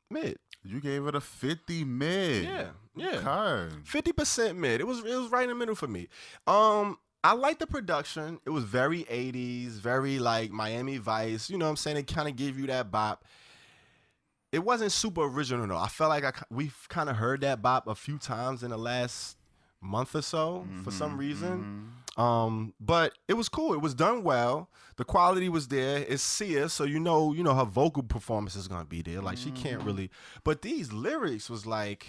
mid. You gave it a 50 mid. Yeah. Okay. 50% mid. It was right in the middle for me. I like the production. It was very 80s, very like Miami Vice. You know what I'm saying? It kind of gave you that bop. It wasn't super original though. I felt like we've kind of heard that bop a few times in the last month or so for some reason. But it was cool. It was done well. The quality was there. It's Sia, so you know her vocal performance is gonna be there. Like she can't really. But these lyrics was like,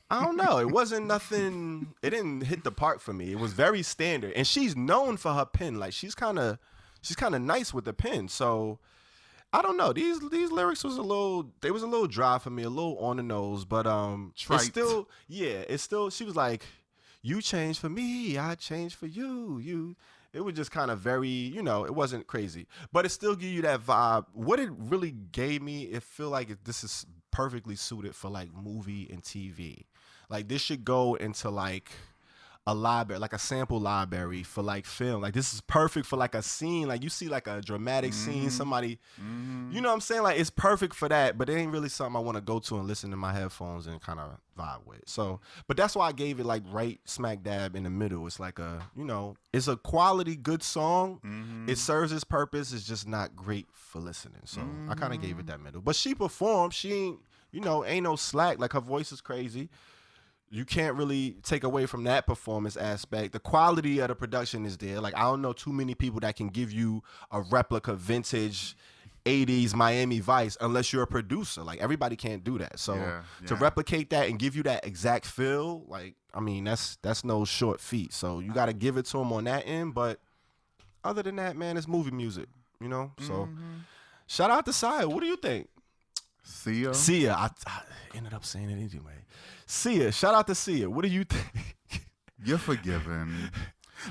I don't know. It wasn't nothing. It didn't hit the park for me. It was very standard, and she's known for her pen. Like she's kind of nice with the pen. So I don't know. These lyrics was a little dry for me, a little on the nose. But it's still. She was like, "You changed for me, I changed for you." It was just kind of very, it wasn't crazy, but it still give you that vibe. What it really gave me, it feel like this is perfectly suited for like movie and TV. Like this should go into like a library, like a sample library for like film. Like this is perfect for like a scene. Like you see like a dramatic scene, somebody, you know what I'm saying? Like it's perfect for that, but it ain't really something I want to go to and listen to my headphones and kind of vibe with. So, but that's why I gave it like right smack dab in the middle. It's like it's a quality good song. It serves its purpose. It's just not great for listening. So I kind of gave it that middle. But she performed. She ain't, ain't no slack. Like her voice is crazy. You can't really take away from that performance aspect. The quality of the production is there. Like, I don't know too many people that can give you a replica vintage 80s Miami Vice unless you're a producer. Like, everybody can't do that. So to replicate that and give you that exact feel, like, I mean, that's no short feat. So you got to give it to them on that end. But other than that, man, it's movie music, So shout out to Sia. What do you think? Sia. I ended up saying it anyway. Sia. Shout out to Sia. What do you think? You're forgiven.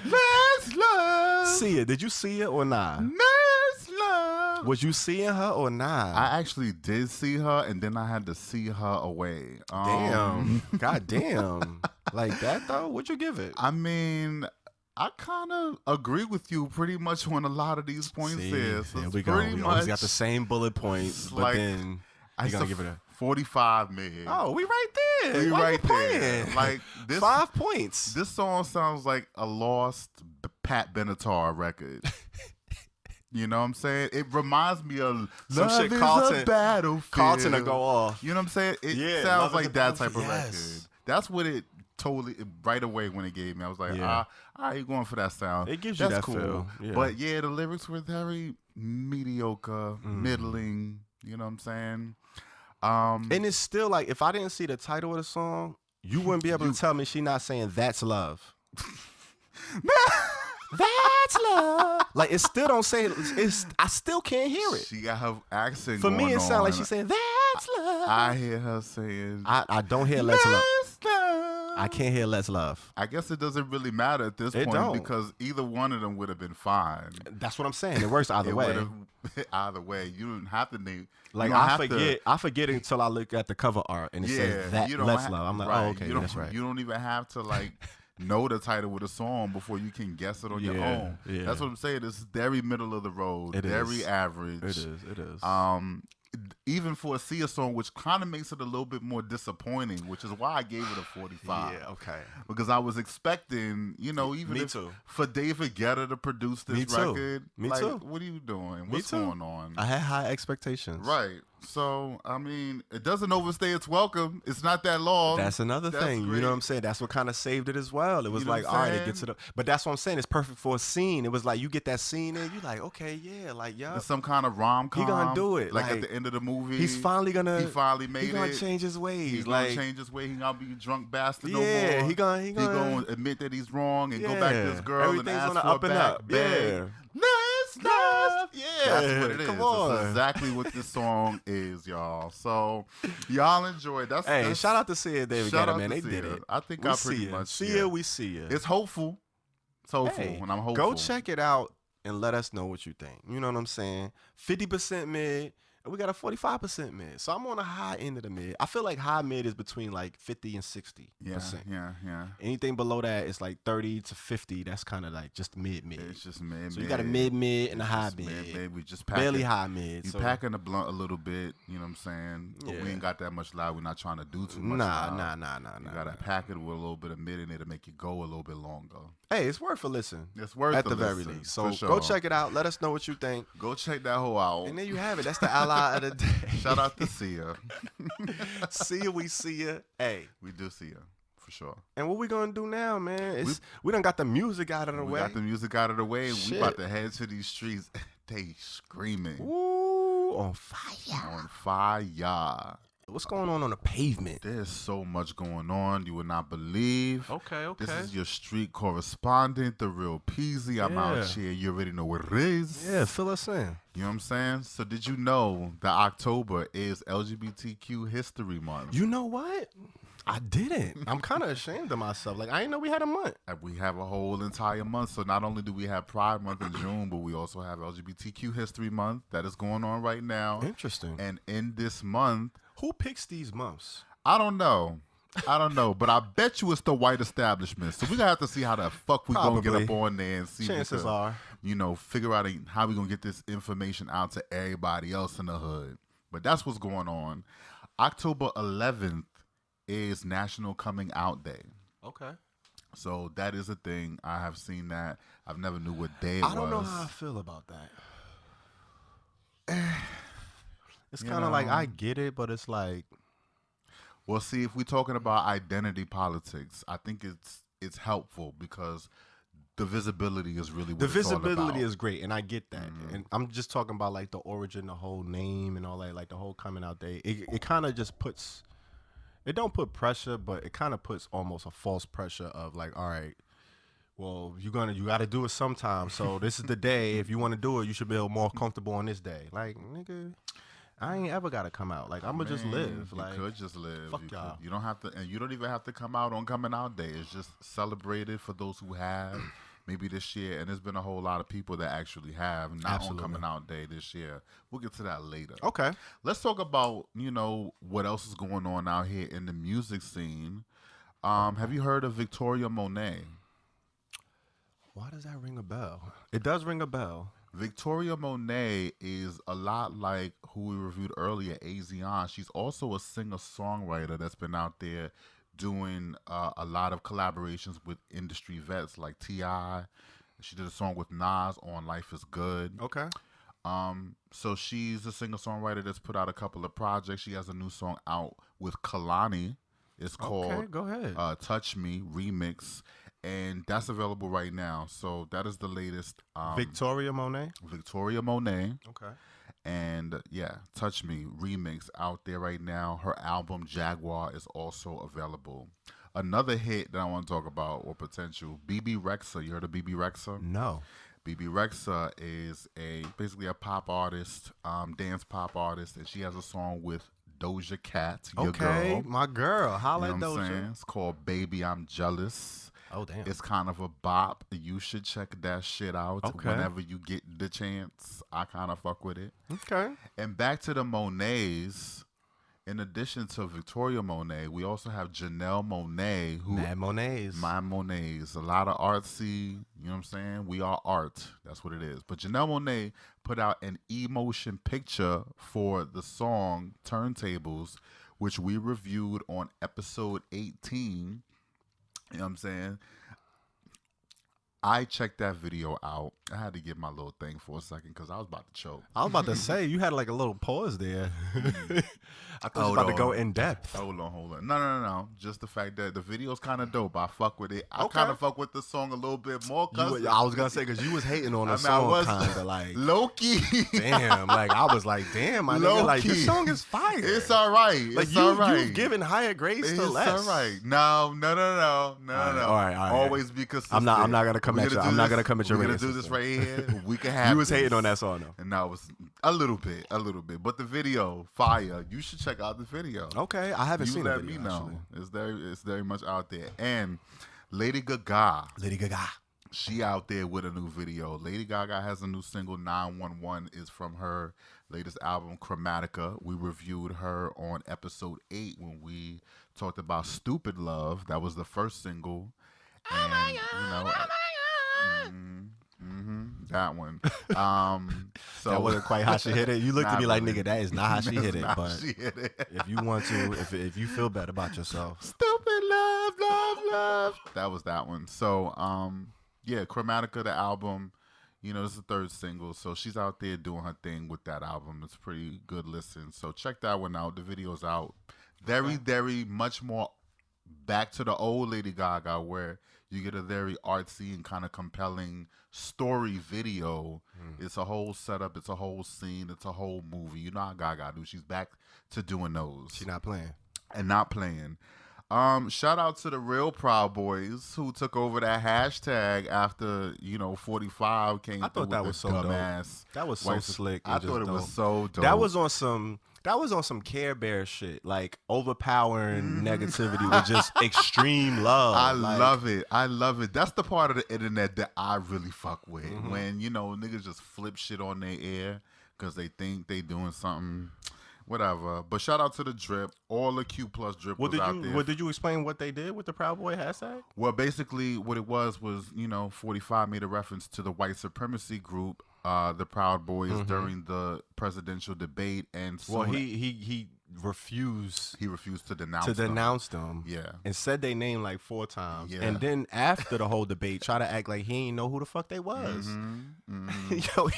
Let's love. Sia. Did you see it or not? Let's love. Was you seeing her or not? I actually did see her, and then I had to see her away. Damn. God damn. Like that, though? What'd you give it? I mean, I kind of agree with you pretty much on a lot of these points there. So we always got the same bullet points, but then you're going to give it a 45 mid. Oh, we right there. We right there. Like this 5 points. This song sounds like a lost Pat Benatar record. You know what I'm saying? It reminds me of some Love shit is Carlton. A battlefield. Carlton will go off. You know what I'm saying? It sounds like that type of record. That's what it totally right away when it gave me. I was like, all right, you going for that sound. It gives you That's that cool. feel. Yeah. But yeah, the lyrics were very mediocre, middling. You know what I'm saying? And it's still like, if I didn't see the title of the song, you wouldn't be able to tell me she not saying that's love. That's love. Like, it still don't say it. I still can't hear it. She got her accent For going me, it sounds like on. she's saying that's love. I hear her saying, I don't hear let's love. I can't hear let's love. I guess it doesn't really matter at this point because either one of them would have been fine. That's what I'm saying. It works either way. Either way, you don't have to name. Like I forget until I look at the cover art and it says that let's love. I'm like, oh, okay, that's right. You don't even have to like know the title of the song before you can guess it on your own. Yeah. That's what I'm saying. It's very middle of the road, very average. It is. Even for a Sia song, which kind of makes it a little bit more disappointing, which is why I gave it a 45. Yeah, okay. Because I was expecting, even for David Guetta to produce this record. Me too. What are you doing? What's going on? I had high expectations. Right. So, I mean, it doesn't overstay its welcome. It's not that long. That's another thing. Great. You know what I'm saying? That's what kind of saved it as well. It was like, all right, it gets it up. But that's what I'm saying. It's perfect for a scene. It was like, you get that scene in, you're like, okay, yeah, like, yeah. It's some kind of rom-com. He gonna do it. Like at the end of the movie. He finally made it. He gonna change his ways. He's gonna change his way. He gonna be a drunk bastard no more. Yeah, he gonna admit that he's wrong and go back to his girl and ask for up and up. Yeah. Let's love. Yeah. That's what it is. Come on. That's exactly what this song is, y'all. So y'all enjoy. That's shout out to Sia and David Guetta, man. They did it. I think I pretty much see it. We see it. It's hopeful. It's hopeful, and I'm hopeful. Go check it out and let us know what you think. You know what I'm saying? 50% mid. And we got a 45% mid. So I'm on the high end of the mid. I feel like high mid is between like 50 and 60%. Yeah. Anything below that is like 30 to 50. That's kind of like just mid. It's just mid. So you got a mid and a high mid. We just barely high mid. You packing the blunt a little bit. You know what I'm saying? But we ain't got that much loud. We're not trying to do too much. Nah. You gotta pack it with a little bit of mid in it to make it go a little bit longer. Hey, it's worth a listen. It's worth at the very least. So go check it out. Let us know what you think. Go check that hoe out. And there you have it. That's the ally of the day. Shout out to Sia. See ya, we see ya. Hey, we do see ya. for sure. And what we gonna do now, man? We done got the music out of the way. We got the music out of the way. Shit. We about to head to these streets. They screaming. Ooh, on fire. On fire. What's going on the pavement? There's so much going on you would not believe. Okay. This is your street correspondent, the real Peasy. I'm out here. You already know what it is. Yeah, fill us in. You know what I'm saying? So did you know that October is LGBTQ History Month? You know what? I didn't. I'm kind of ashamed of myself. Like, I didn't know we had a month. We have a whole entire month. So not only do we have Pride Month in June, but we also have LGBTQ History Month that is going on right now. Interesting. And in this month... Who picks these months? I don't know, but I bet you it's the white establishment. So we're going to have to see how the fuck we going to get up on there and see. Chances are. Figure out how we going to get this information out to everybody else in the hood. But that's what's going on. October 11th is National Coming Out Day. Okay. So that is a thing. I have seen that. I've never knew what day it was. I don't know how I feel about that. It's kind of like, I get it, but it's like... Well, see, if we're talking about identity politics, I think it's helpful because the visibility is really what the it's all visibility about. is great, and I get that. Mm-hmm. And I'm just talking about like the origin, the whole name and all that, like the whole coming out day. It kind of just puts... It don't put pressure, but it kind of puts almost a false pressure of like, all right, well, you got to do it sometime. So this is the day. If you want to do it, you should be more comfortable on this day. Like, nigga... I ain't ever gotta come out. Like, I'ma just live. Like, you could just live. Fuck y'all. You don't have to, and you don't even have to come out on Coming Out Day. It's just celebrated for those who have. Maybe this year, and there's been a whole lot of people that actually have not on Coming Out Day this year. We'll get to that later. Okay. Let's talk about what else is going on out here in the music scene. Have you heard of Victoria Monet? Why does that ring a bell? It does ring a bell. Victoria Monet is a lot like who we reviewed earlier, Asiahn. She's also a singer-songwriter that's been out there doing a lot of collaborations with industry vets like T.I. She did a song with Nas on Life is Good. Okay. So she's a singer-songwriter that's put out a couple of projects. She has a new song out with Kalani. It's called Go ahead. Touch Me Remix. And that's available right now. So that is the latest. Victoria Monet? Victoria Monet. Okay. And Touch Me Remix out there right now. Her album Jaguar is also available. Another hit that I want to talk about, or potential, BB Rexha. You heard of BB Rexha? No. BB Rexha is basically a pop artist, dance pop artist, and she has a song with Doja Cat, your girl. My girl. Holla at Doja. Doja. It's called Baby I'm Jealous. Oh, damn. It's kind of a bop. You should check that shit out whenever you get the chance. I kind of fuck with it. Okay. And back to the Monets. In addition to Victoria Monet, we also have Janelle Monáe. My Monets. A lot of artsy, you know what I'm saying? We are art. That's what it is. But Janelle Monáe put out an emotion picture for the song Turntables, which we reviewed on episode 18. You know what I'm saying? I checked that video out. I had to get my little thing for a second because I was about to choke. I was about to say, you had like a little pause there. I thought you were about to go in depth. Hold on. No. Just the fact that the video's kind of dope. I fuck with it. I kind of fuck with the song a little bit more. I was going to say, because you was hating on the song kind of like. Low-key. Damn. Like, I was like, damn, my nigga, like, this song is fire. It's all right. Like, you've given higher grades to less. It's all right. No. All right. Always be consistent. I'm not going to come at you. I'm not going to come at your We're race. going to do this right here. We can have You was hating on that song, though. And that was a little bit. But the video, fire. You should check out the video. Okay, I haven't seen the video. You let me know. It's very much out there. And Lady Gaga. She out there with a new video. Lady Gaga has a new single, 911, is from her latest album, Chromatica. We reviewed her on episode 8 when we talked about Stupid Love. That was the first single. And, that one. So that wasn't quite how she hit it. You looked at me like, nigga, that is not how she hit it. But if you want to, if you feel bad about yourself. Stupid love. That was that one. So, Chromatica, the album, this is the third single. So she's out there doing her thing with that album. It's pretty good listen. So check that one out. The video's out. Very much more back to the old Lady Gaga, where you get a very artsy and kind of compelling story video. It's a whole setup. It's a whole scene. It's a whole movie. You know how Gaga do. She's back to doing those. She's not playing. And not playing. Shout out to the real Proud Boys who took over that hashtag after 45 came. I thought that was so dope. That was so slick. I thought it was so dope. That was on some Care Bear shit, like overpowering negativity with just extreme love. I love it. I love it. That's the part of the internet that I really fuck with. When niggas just flip shit on their ear because they think they doing something. Whatever. But shout out to the drip. All the Q plus drip was out there. Did you explain what they did with the Proud Boy hashtag? Well, basically what it was 45 made a reference to the white supremacy group, the Proud Boys, during the presidential debate. And well, he refused. He refused to denounce them. Yeah. And said they name like 4 times. Yeah. And then after the whole debate, try to act like he ain't know who the fuck they was. Yo,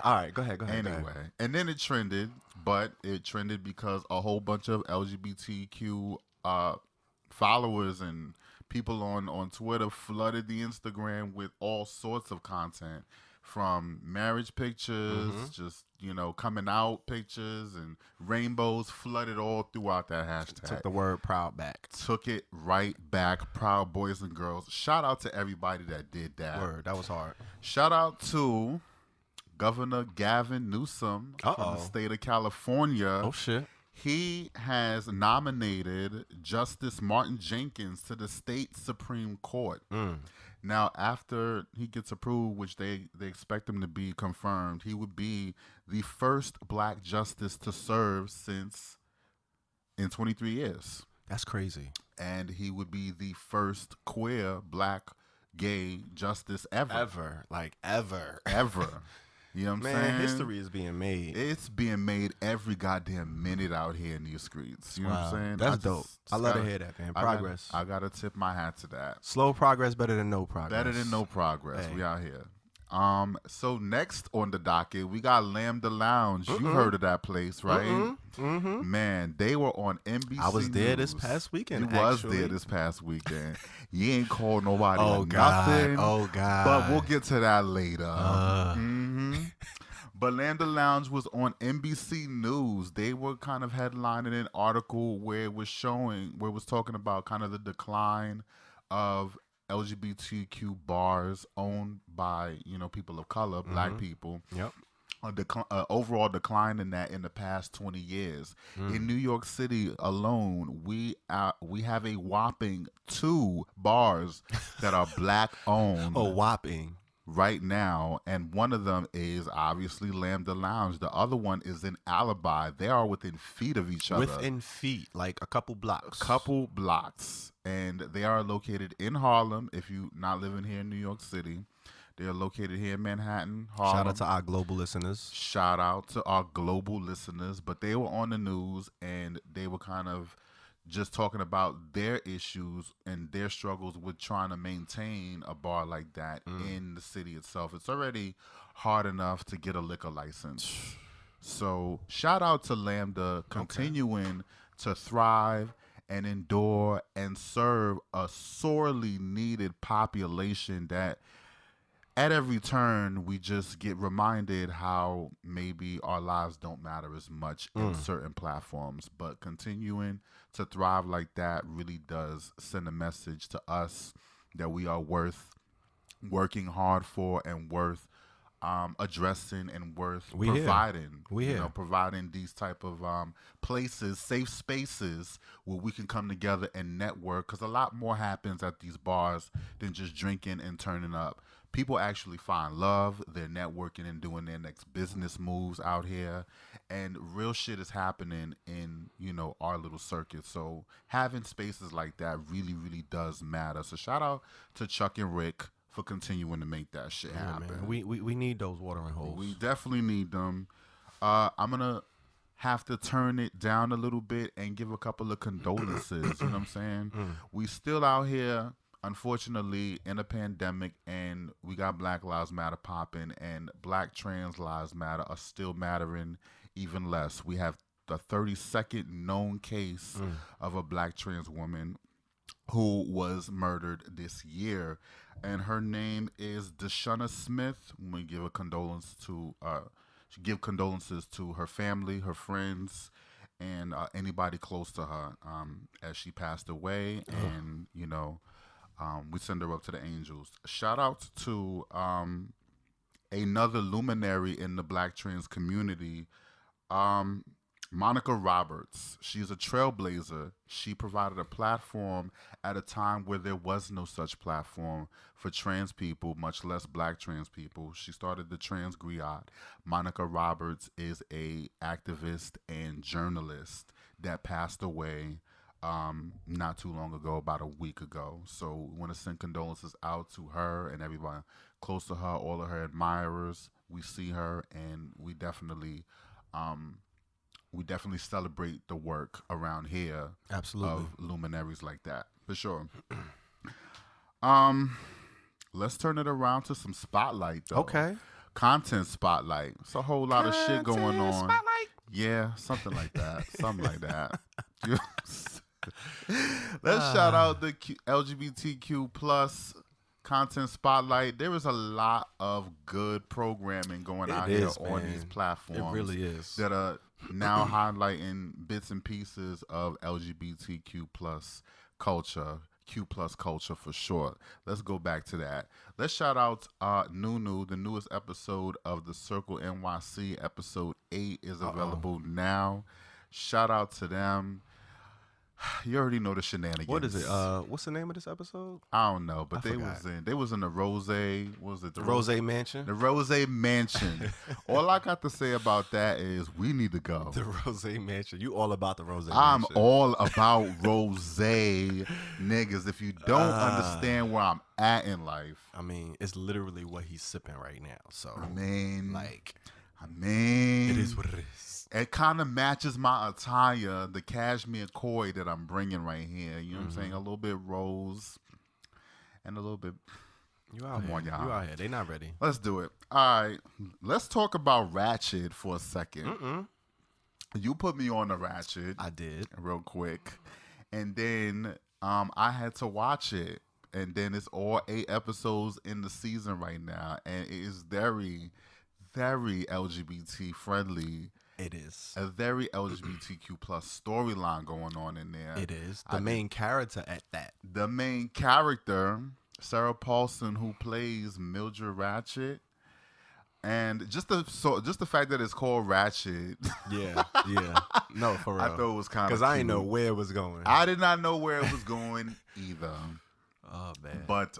all right, go ahead. Anyway, and then it trended, but it trended because a whole bunch of LGBTQ followers and people on Twitter flooded the Instagram with all sorts of content, from marriage pictures, just coming out pictures, and rainbows flooded all throughout that hashtag. Took the word proud back. Took it right back. Proud boys and girls. Shout out to everybody that did that. Word, that was hard. Shout out to Governor Gavin Newsom from the state of California. Oh, shit. He has nominated Justice Martin Jenkins to the state Supreme Court. Now, after he gets approved, which they expect him to be confirmed, he would be the first black justice to serve in 23 years. That's crazy. And he would be the first queer black gay justice ever. Ever. You know what I'm saying? Man, history is being made. It's being made every goddamn minute out here in these streets. You know what I'm saying? That's dope. I love to hear that, man. Progress. I got to tip my hat to that. Slow progress better than no progress. Better than no progress. Hey. We out here. So next on the docket, we got Lambda Lounge. You heard of that place, right? Man, they were on NBC I was there News. this past weekend. You was there this past weekend. You ain't called nobody nothing. Oh, God. But we'll get to that later. But Lambda Lounge was on NBC News. They were kind of headlining an article where it was talking about kind of the decline of LGBTQ bars owned by people of color, black people. Yep. Overall decline in that in the past 20 years. In New York City alone, we have a whopping 2 bars that are black owned. Oh, whopping. Right now, and one of them is obviously Lambda Lounge. The other one is in Alibi. They are within feet of each other. Within feet, like a couple blocks. And they are located in Harlem. If you're not living here in New York City, they are located here in Manhattan, Harlem. Shout out to our global listeners. But they were on the news, and they were kind of just talking about their issues and their struggles with trying to maintain a bar like that in the city itself. It's already hard enough to get a liquor license. So shout out to Lambda continuing to thrive and endure and serve a sorely needed population that at every turn, we just get reminded how maybe our lives don't matter as much in certain platforms. But continuing to thrive like that really does send a message to us that we are worth working hard for and worth addressing and worth providing. Providing these type of places, safe spaces where we can come together and network. Because a lot more happens at these bars than just drinking and turning up. People actually find love. They're networking and doing their next business moves out here. And real shit is happening in, our little circuit. So having spaces like that really, really does matter. So shout out to Chuck and Rick for continuing to make that shit happen. Man. We need those watering holes. We definitely need them. I'm going to have to turn it down a little bit and give a couple of condolences. You know what I'm saying? We still out here, unfortunately, in a pandemic, and we got Black Lives Matter popping, and Black trans lives matter are still mattering even less. We have the 32nd known case of a black trans woman who was murdered this year, and her name is Deshunna Smith. We give condolences to her family, her friends, and anybody close to her as she passed away. And we send her up to the angels. Shout out to another luminary in the black trans community, Monica Roberts. She's a trailblazer. She provided a platform at a time where there was no such platform for trans people, much less black trans people. She started the Trans Griot. Monica Roberts is a activist and journalist that passed away not too long ago, about a week ago. So we want to send condolences out to her and everybody close to her, all of her admirers. We see her, and we definitely celebrate the work around here. Absolutely. Of luminaries like that, for sure. Let's turn it around to some spotlight, though. Okay. Content spotlight. It's a whole lot of shit going on. Spotlight. Yeah, something like that. Something like that. Let's shout out the LGBTQ plus content spotlight. There is a lot of good programming going out here on these platforms. It really is. That are now highlighting bits and pieces of LGBTQ plus culture, Q plus culture for short. Let's go back to that. Let's shout out Nunu. The newest episode of the Circle NYC, episode 8, is available now. Shout out to them. You already know the shenanigans. What is it? What's the name of this episode? I don't know, but I they was in the Rose. What was it? The Rose Mansion. The Rose Mansion. All I got to say about that is we need to go. The Rose Mansion. You all about the Rose I'm Mansion. all about Rose niggas. If you don't understand where I'm at in life, I mean, it's literally what he's sipping right now. So I mean, it is what it is. It kind of matches my attire, the cashmere koi that I'm bringing right here. You know what I'm saying? A little bit rose and a little bit. You out here. You out here. They not ready. Let's do it. All right. Let's talk about Ratchet for a second. You put me on the Ratchet. I did. Real quick. And then I had to watch it. And then it's all 8 episodes in the season right now. And it is very, very LGBT friendly. It is. A very LGBTQ plus storyline going on in there. It is. The main character at that. The main character, Sarah Paulson, who plays Mildred Ratchet. And just the fact that it's called Ratchet. Yeah. No, for real. I thought it was kind of because I didn't know where it was going. I did not know where it was going either. Oh, man. But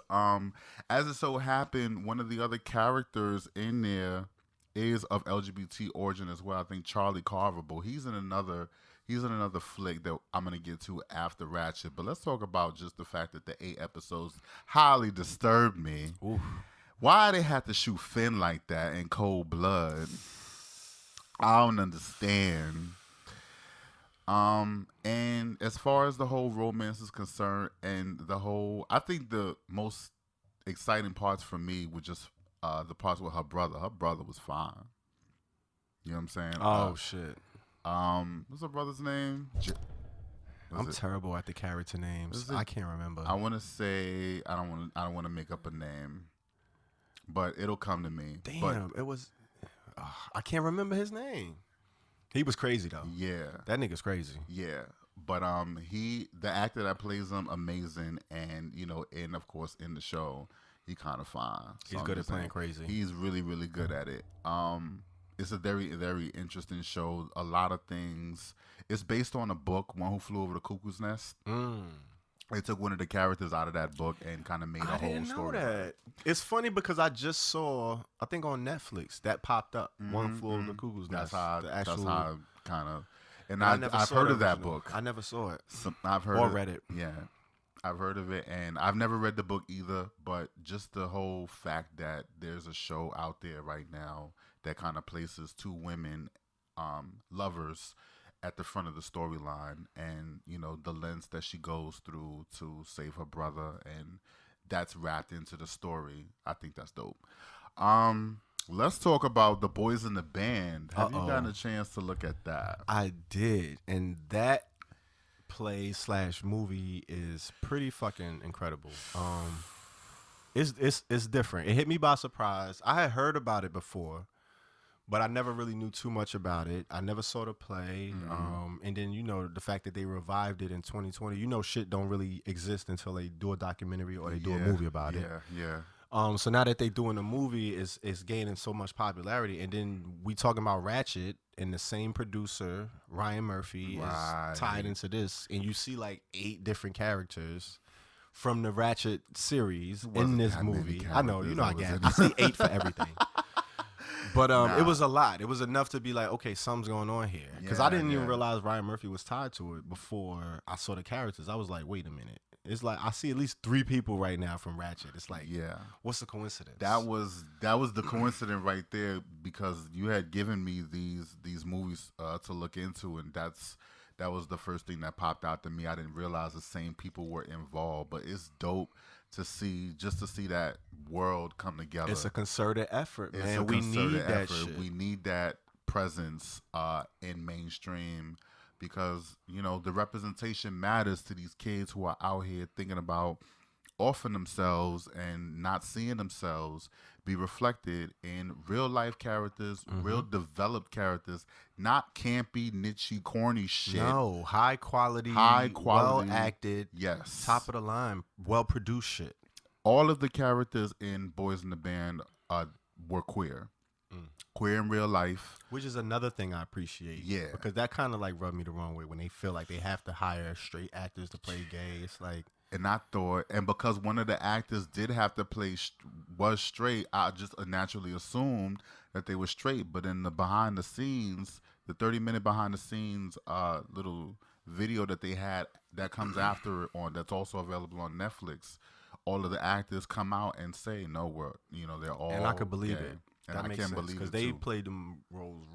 as it so happened, one of the other characters in there is of LGBT origin as well. I think Charlie Carver, but he's in another flick that I'm gonna get to after Ratchet. But let's talk about just the fact that the 8 episodes highly disturbed me. Oof. Why they had to shoot Finn like that in cold blood? I don't understand. And as far as the whole romance is concerned, and I think the most exciting parts for me were just the parts with her brother. Her brother was fine. You know what I'm saying? Oh shit. What's her brother's name? I'm terrible at the character names. I can't remember. I want to say I don't want to make up a name, but it'll come to me. Damn, it was. I can't remember his name. He was crazy though. Yeah, that nigga's crazy. Yeah, but the actor that plays him, amazing, and and of course in the show. He kind of fine. So he's good at playing crazy. He's really, really good at it. It's a very, very interesting show. A lot of things. It's based on a book, One Who Flew Over the Cuckoo's Nest. They took one of the characters out of that book and kind of made a whole story. That. It's funny because I just saw, I think on Netflix, that popped up. One Who Flew Over the Cuckoo's Nest. That's how kind of. And I've heard of that book. I never saw it. I've heard or read it. Yeah. I've heard of it, and I've never read the book either, but just the whole fact that there's a show out there right now that kind of places 2 women lovers at the front of the storyline, and the lens that she goes through to save her brother, and that's wrapped into the story. I think that's dope. Let's talk about the Boyz in the Band. Have you gotten a chance to look at that? I did, and that play/movie is pretty fucking incredible. It's different. It hit me by surprise. I had heard about it before, but I never really knew too much about it. I never saw the play. And then, the fact that they revived it in 2020, shit don't really exist until they do a documentary or they do a movie about it. Yeah. So now that they doing a movie, it's gaining so much popularity. And then we talking about Ratchet, and the same producer, Ryan Murphy, is tied into this. And you see like 8 different characters from the Ratchet series in this movie. I know, I get it. I see 8 for everything. But it was a lot. It was enough to be like, okay, something's going on here. Because I didn't even realize Ryan Murphy was tied to it before I saw the characters. I was like, wait a minute. It's like I see at least 3 people right now from Ratchet. It's like, what's the coincidence? That was the coincidence right there, because you had given me these movies to look into, and that was the first thing that popped out to me. I didn't realize the same people were involved, but it's dope to see that world come together. It's a concerted effort, man. We need that shit. We need that presence in mainstream, because the representation matters to these kids who are out here thinking about offing themselves and not seeing themselves be reflected in real life characters, real developed characters, not campy, niche, corny shit. No, high quality, well acted, yes, top of the line, well produced shit. All of the characters in Boyz in the Band were queer. Queer in real life, which is another thing I appreciate. Yeah, because that kind of like rubbed me the wrong way when they feel like they have to hire straight actors to play gay. It's like, and I thought, and because one of the actors did have to play was straight, I just naturally assumed that they were straight. But in the behind the scenes, the 30-minute behind the scenes little video that they had that comes after it that's also available on Netflix, all of the actors come out and say, no, they're all, and I could believe gay. it. And that I makes can't sense, believe it because they played them roles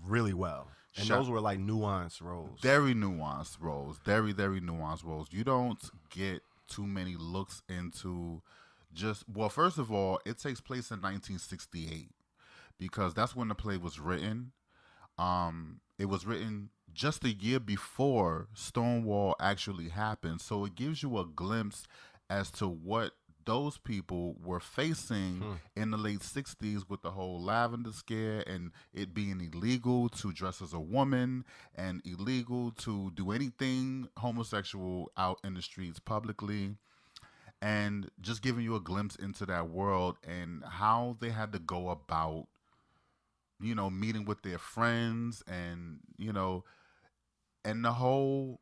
really well, and those were like nuanced roles. Very nuanced roles. Very, very nuanced roles. You don't get too many looks into first of all, it takes place in 1968, because that's when the play was written. It was written just a year before Stonewall actually happened, so it gives you a glimpse as to what those people were facing in the late 60s with the whole lavender scare, and it being illegal to dress as a woman and illegal to do anything homosexual out in the streets publicly, and just giving you a glimpse into that world and how they had to go about, meeting with their friends, and, and the whole,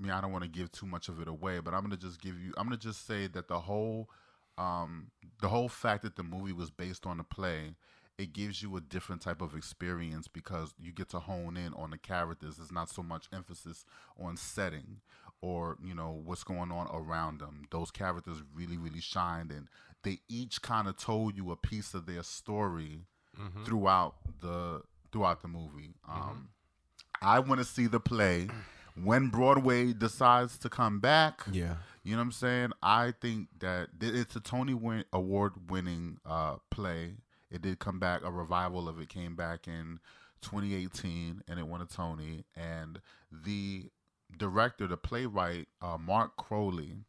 I don't want to give too much of it away, but I'm going to just say that the whole fact that the movie was based on a play, it gives you a different type of experience, because you get to hone in on the characters. There's not so much emphasis on setting or, what's going on around them. Those characters really, really shined, and they each kind of told you a piece of their story throughout the movie. I want to see the play. When Broadway decides to come back, you know what I'm saying? I think that it's a Tony Award-winning play. It did come back. A revival of it came back in 2018, and it won a Tony. And the director, the playwright, Mark Crowley,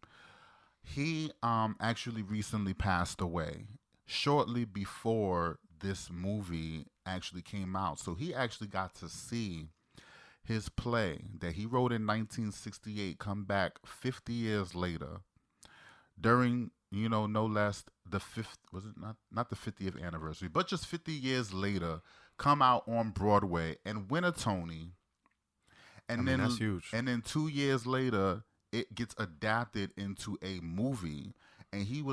he actually recently passed away shortly before this movie actually came out. So he actually got to see his play that he wrote in 1968 come back 50 years later, during, no less the fifth, was it not the 50th anniversary, but just 50 years later, come out on Broadway and win a Tony. And then that's huge. And then 2 years later, it gets adapted into a movie, and he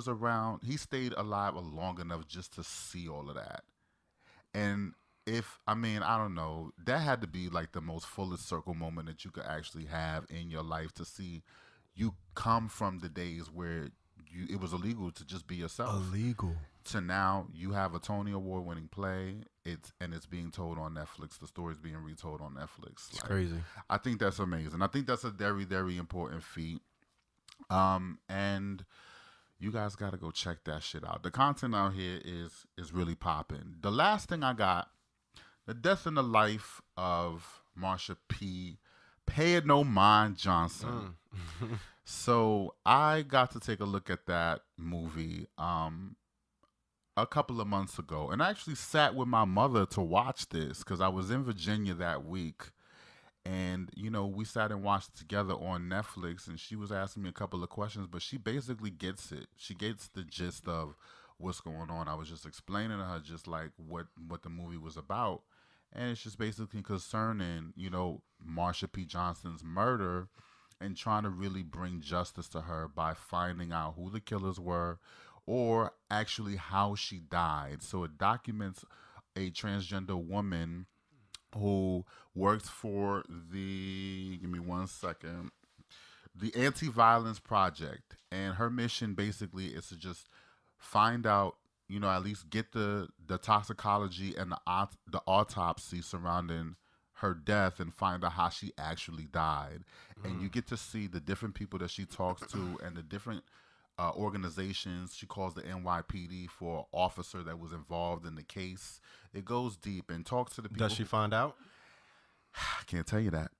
stayed alive long enough just to see all of that. And I don't know, that had to be like the most fullest circle moment that you could actually have in your life, to see you come from the days where it was illegal to just be yourself. Illegal. To now you have a Tony Award winning play. It's being told on Netflix. The story's being retold on Netflix. It's crazy. I think that's amazing. I think that's a very, very important feat. And You guys got to go check that shit out. The content out here is really popping. The last thing I got, the death and the life of Marsha P. Pay It No Mind Johnson. So I got to take a look at that movie a couple of months ago, and I actually sat with my mother to watch this because I was in Virginia that week, and we sat and watched it together on Netflix, and she was asking me a couple of questions, but she basically gets it. She gets the gist of what's going on. I was just explaining to her just like what the movie was about, and it's just basically concerning Marsha P. Johnson's murder and trying to really bring justice to her by finding out who the killers were or actually how she died. So it documents a transgender woman who works for the Anti-Violence Project. And her mission basically is to just find out, at least get the toxicology and the autopsy surrounding her death and find out how she actually died. And you get to see the different people that she talks to and the different organizations. She calls the NYPD for an officer that was involved in the case. It goes deep and talks to the people. Does she find out? I can't tell you that.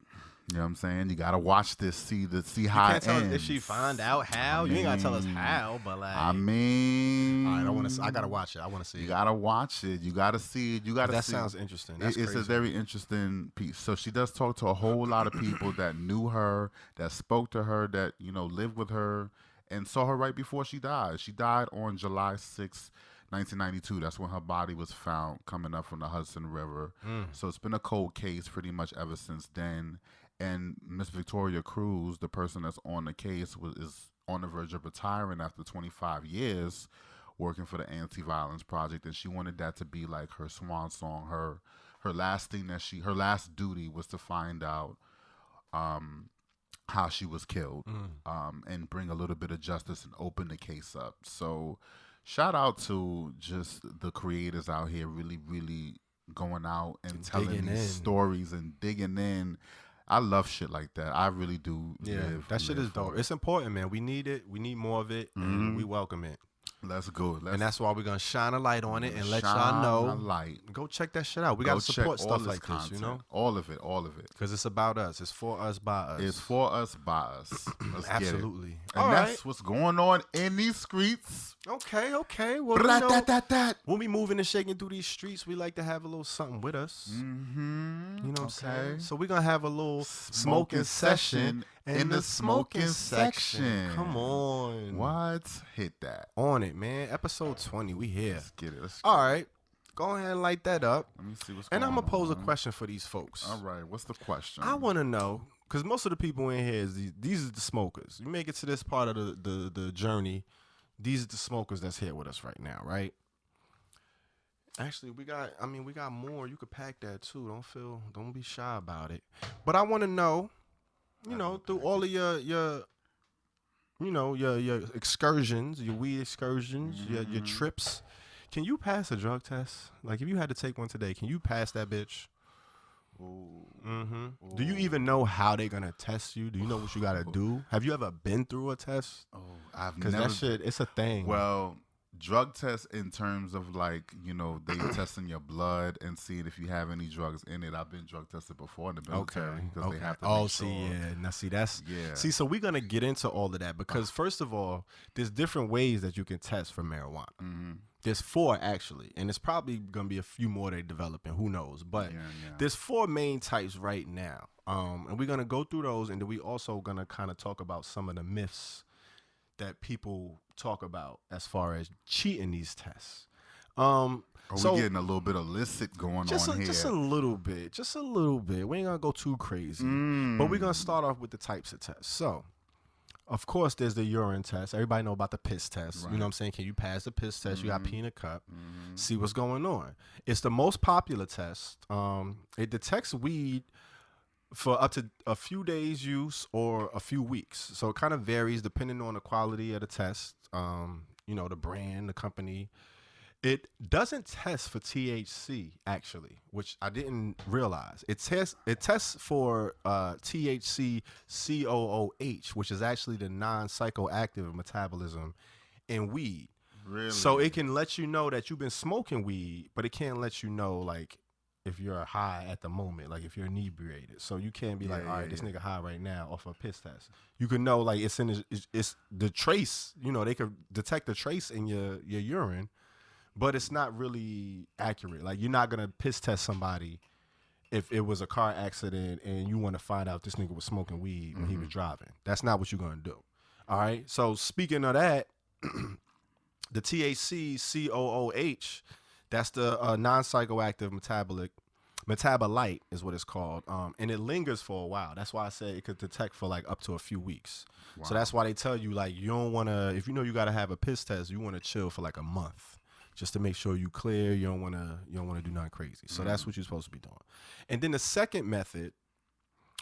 You know what I'm saying? You gotta watch this, see how you can't it tell ends. us if she find out how. You ain't gotta tell us how, but like. I mean, all right, I gotta watch it. I want to see it. You gotta watch it. You gotta see it. You gotta. That see sounds interesting. That's crazy. It's a very interesting piece. So she does talk to a whole lot of people that knew her, that spoke to her, that lived with her, and saw her right before she died. She died on July 6th, 1992. That's when her body was found coming up from the Hudson River. So it's been a cold case pretty much ever since then. And Miss Victoria Cruz, the person that's on the case, is on the verge of retiring after 25 years working for the Anti-Violence Project, and she wanted that to be like her swan song. Her last thing her last duty was to find out how she was killed, and bring a little bit of justice and open the case up. So shout out to just the creators out here really, really going out and telling these stories and digging in. I love shit like that. I really do. Yeah, that shit is dope. It's important, man. We need it. We need more of it, and we welcome it. Let's go. And that's why we're going to shine a light on it and let y'all know. Go check that shit out. We got to support stuff like this, All of it. Because it's about us. It's for us, by us. It's for us, by us. Let's Absolutely. Get it. And that's what's going on in these streets. Okay. Well, when we moving and shaking through these streets, we like to have a little something with us. Mm-hmm. You know what I'm saying? So we're going to have a little smoking session in the smoking section. Come on. What? Hit that. On it, man. Episode 20. We here. Let's get it. All right. Go ahead and light that up. Let me see what's going on. And I'm going to pose a question for these folks. All right. What's the question? I want to know, because most of the people in here, these are the smokers. You make it to this part of the journey. These are the smokers that's here with us right now, right? Actually, we got more. You could pack that too. Don't be shy about it. But I want to know, through all of your excursions, your weed excursions, your trips, can you pass a drug test? Like, if you had to take one today, can you pass that bitch? Ooh. Mm-hmm. Ooh. Do you even know how they're gonna test you? Do you know what you gotta do? Have you ever been through a test? Oh, I've never. Because that shit, it's a thing. Well, drug tests in terms of like, they testing your blood and seeing if you have any drugs in it. I've been drug tested before in the military because they have to make sure. Now see, so we're gonna get into all of that because first of all, there's different ways that you can test for marijuana. Mm-hmm. There's 4 actually, and it's probably gonna be a few more they develop, and who knows? But there's 4 main types right now, and we're gonna go through those, and then we also gonna kind of talk about some of the myths that people talk about as far as cheating these tests. Are we getting a little bit illicit going on here? Just a little bit. We ain't gonna go too crazy, but we're gonna start off with the types of tests. So, of course, there's the urine test. Everybody know about the piss test. Right. You know what I'm saying? Can you pass the piss test? You got pee in a cup. See what's going on. It's the most popular test. It detects weed for up to a few days use or a few weeks. So it kind of varies depending on the quality of the test, the brand, the company. It doesn't test for THC, actually, which I didn't realize. It tests for THC COOH, which is actually the non-psychoactive metabolism and weed. Really? So it can let you know that you've been smoking weed, but it can't let you know like if you're high at the moment, like if you're inebriated. So you can't be like, all right, this nigga high right now off a piss test. You can know like it's in it's the trace. You know, they could detect the trace in your urine, but it's not really accurate. Like you're not gonna piss test somebody if it was a car accident and you want to find out this nigga was smoking weed when he was driving. That's not what you're gonna do. All right. So speaking of that, the THC COOH, that's the non-psychoactive metabolite is what it's called, and it lingers for a while. That's why I say it could detect for like up to a few weeks. Wow. So that's why they tell you like you don't want to, if you know you got to have a piss test, you want to chill for like a month just to make sure you clear. You don't want to do nothing crazy. So that's what you're supposed to be doing. And then the second method,